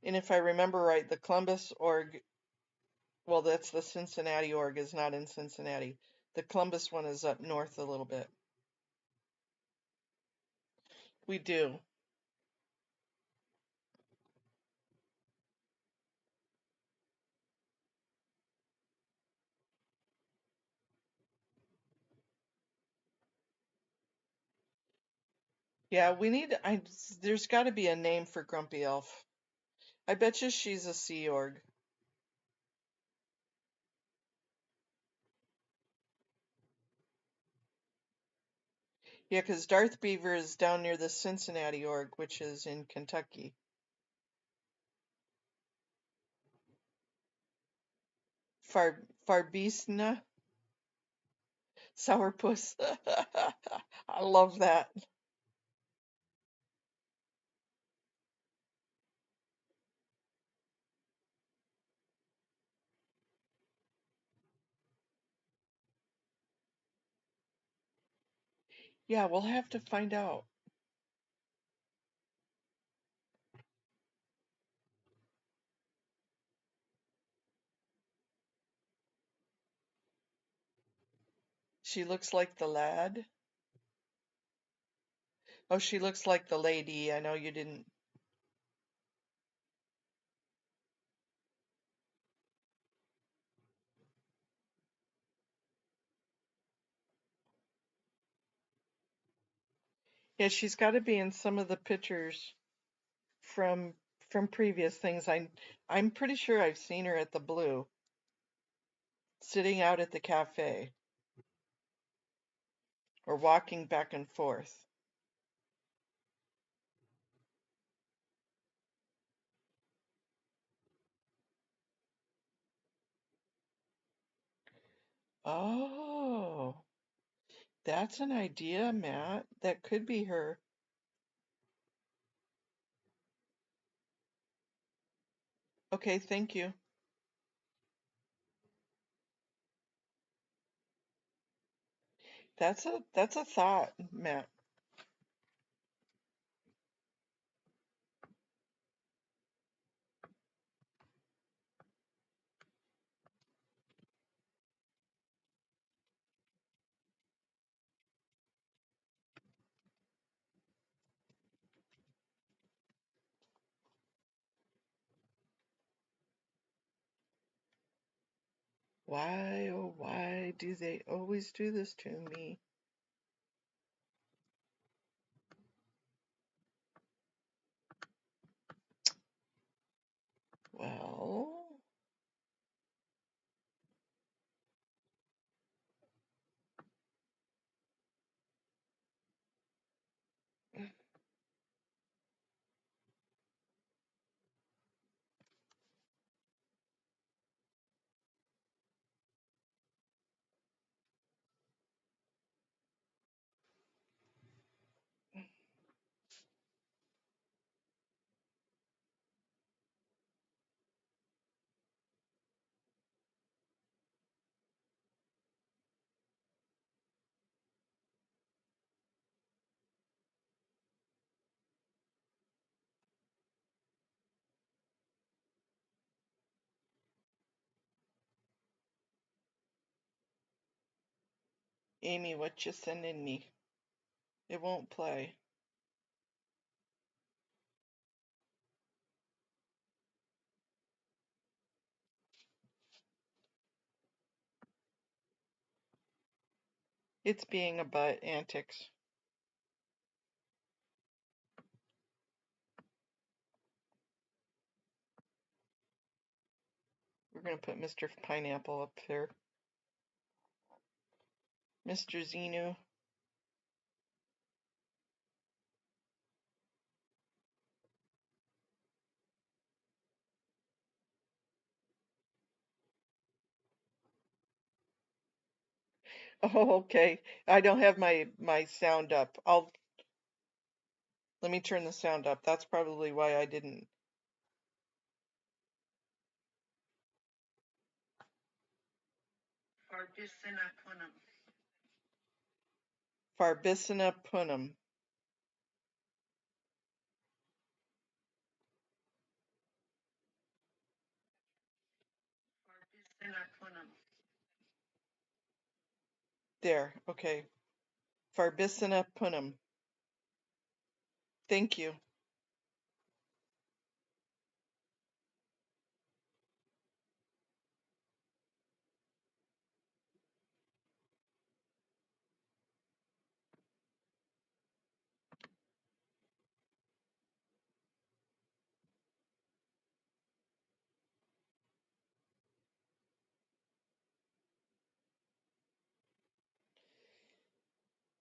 [SPEAKER 1] And if I remember right, the Columbus org, well, that's the Cincinnati org, is not in Cincinnati. The Columbus one is up north a little bit. We do. Yeah, we need, there's got to be a name for Grumpy Elf. I bet you she's a Sea Org. Yeah, 'cause Darth Beaver is down near the Cincinnati org, which is in Kentucky. Farbisna? Sourpuss. I love that. Yeah, we'll have to find out. She looks like the lad. Oh, she looks like the lady. I know you didn't. Yeah, she's got to be in some of the pictures from previous things. I'm pretty sure I've seen her at the Blue, sitting out at the cafe or walking back and forth. Oh, that's an idea, Matt. That could be her. Okay, thank you. That's a thought, Matt. Why, oh, why do they always do this to me? Well, Amy, what you sending me? It won't play. It's being a butt antics. We're gonna put Mr. Pineapple up there. Mr. Xenu. Oh, okay. I don't have my sound up. Let me turn the sound up. That's probably why I didn't. Farbissina punum. There, okay. Farbissina punum. Thank you.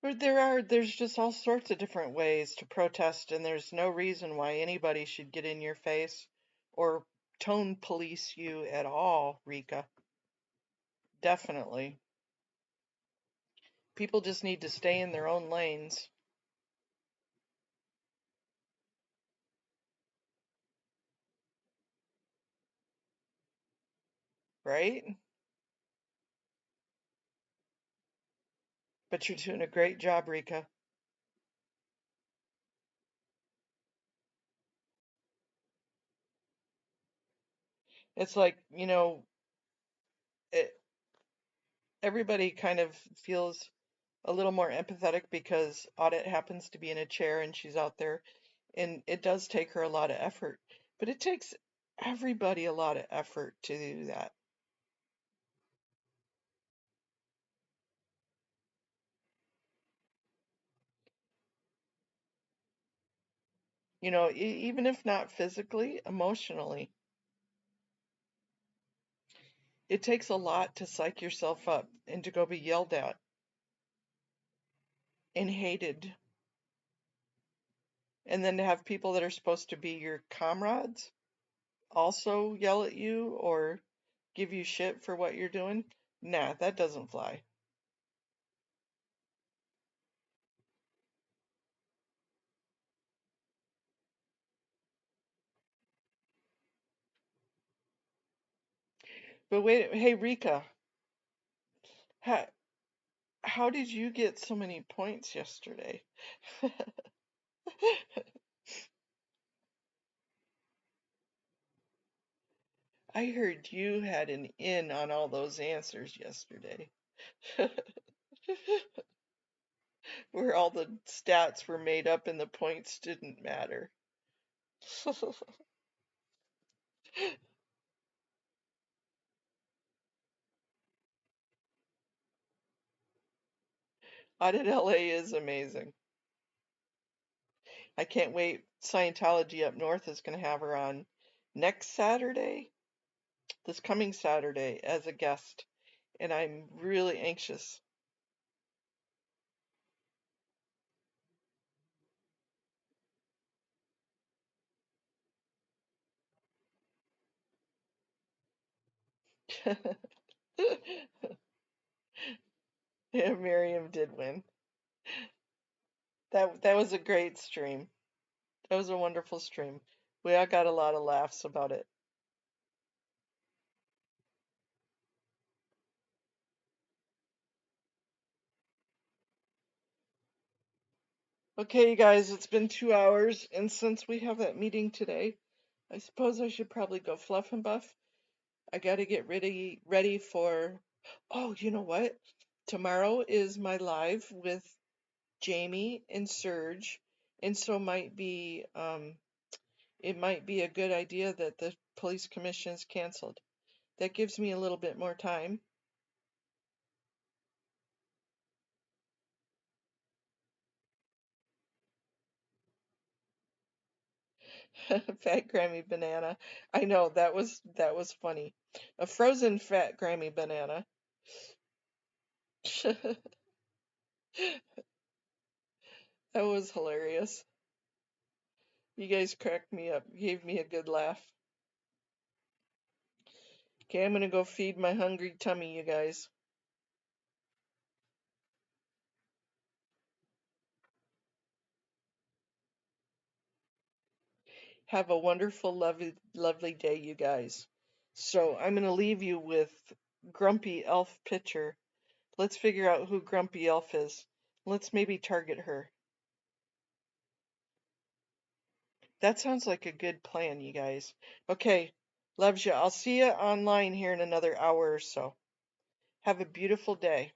[SPEAKER 1] But there's just all sorts of different ways to protest, and there's no reason why anybody should get in your face or tone police you at all, Rika. Definitely. People just need to stay in their own lanes. Right? But you're doing a great job, Rika. It's like, everybody kind of feels a little more empathetic because Audit happens to be in a chair and she's out there, and it does take her a lot of effort. But it takes everybody a lot of effort to do that. Even if not physically, emotionally. It takes a lot to psych yourself up and to go be yelled at and hated. And then to have people that are supposed to be your comrades also yell at you or give you shit for what you're doing. Nah, that doesn't fly. But wait, hey Rika, how did you get so many points yesterday? I heard you had an in on all those answers yesterday. Where all the stats were made up and the points didn't matter. Audit LA is amazing. I can't wait. Scientology Up North is going to have her on next Saturday, this coming Saturday, as a guest. And I'm really anxious. Yeah, Miriam did win. That was a great stream. That was a wonderful stream. We all got a lot of laughs about it. Okay, you guys, it's been 2 hours, and since we have that meeting today, I suppose I should probably go fluff and buff. I gotta get ready for. Oh, you know what? Tomorrow is my live with Jamie and Serge, and so it might be a good idea that the police commission is canceled. That gives me a little bit more time. Fat Grammy banana. I know that was funny. A frozen fat Grammy banana. That was hilarious. You guys cracked me up. Gave me a good laugh. Okay, I'm gonna go feed my hungry tummy, you guys. Have a wonderful, lovely, lovely day, you guys. So I'm gonna leave you with Grumpy Elf picture. Let's figure out who Grumpy Elf is. Let's maybe target her. That sounds like a good plan, you guys. Okay, loves you. I'll see you online here in another hour or so. Have a beautiful day.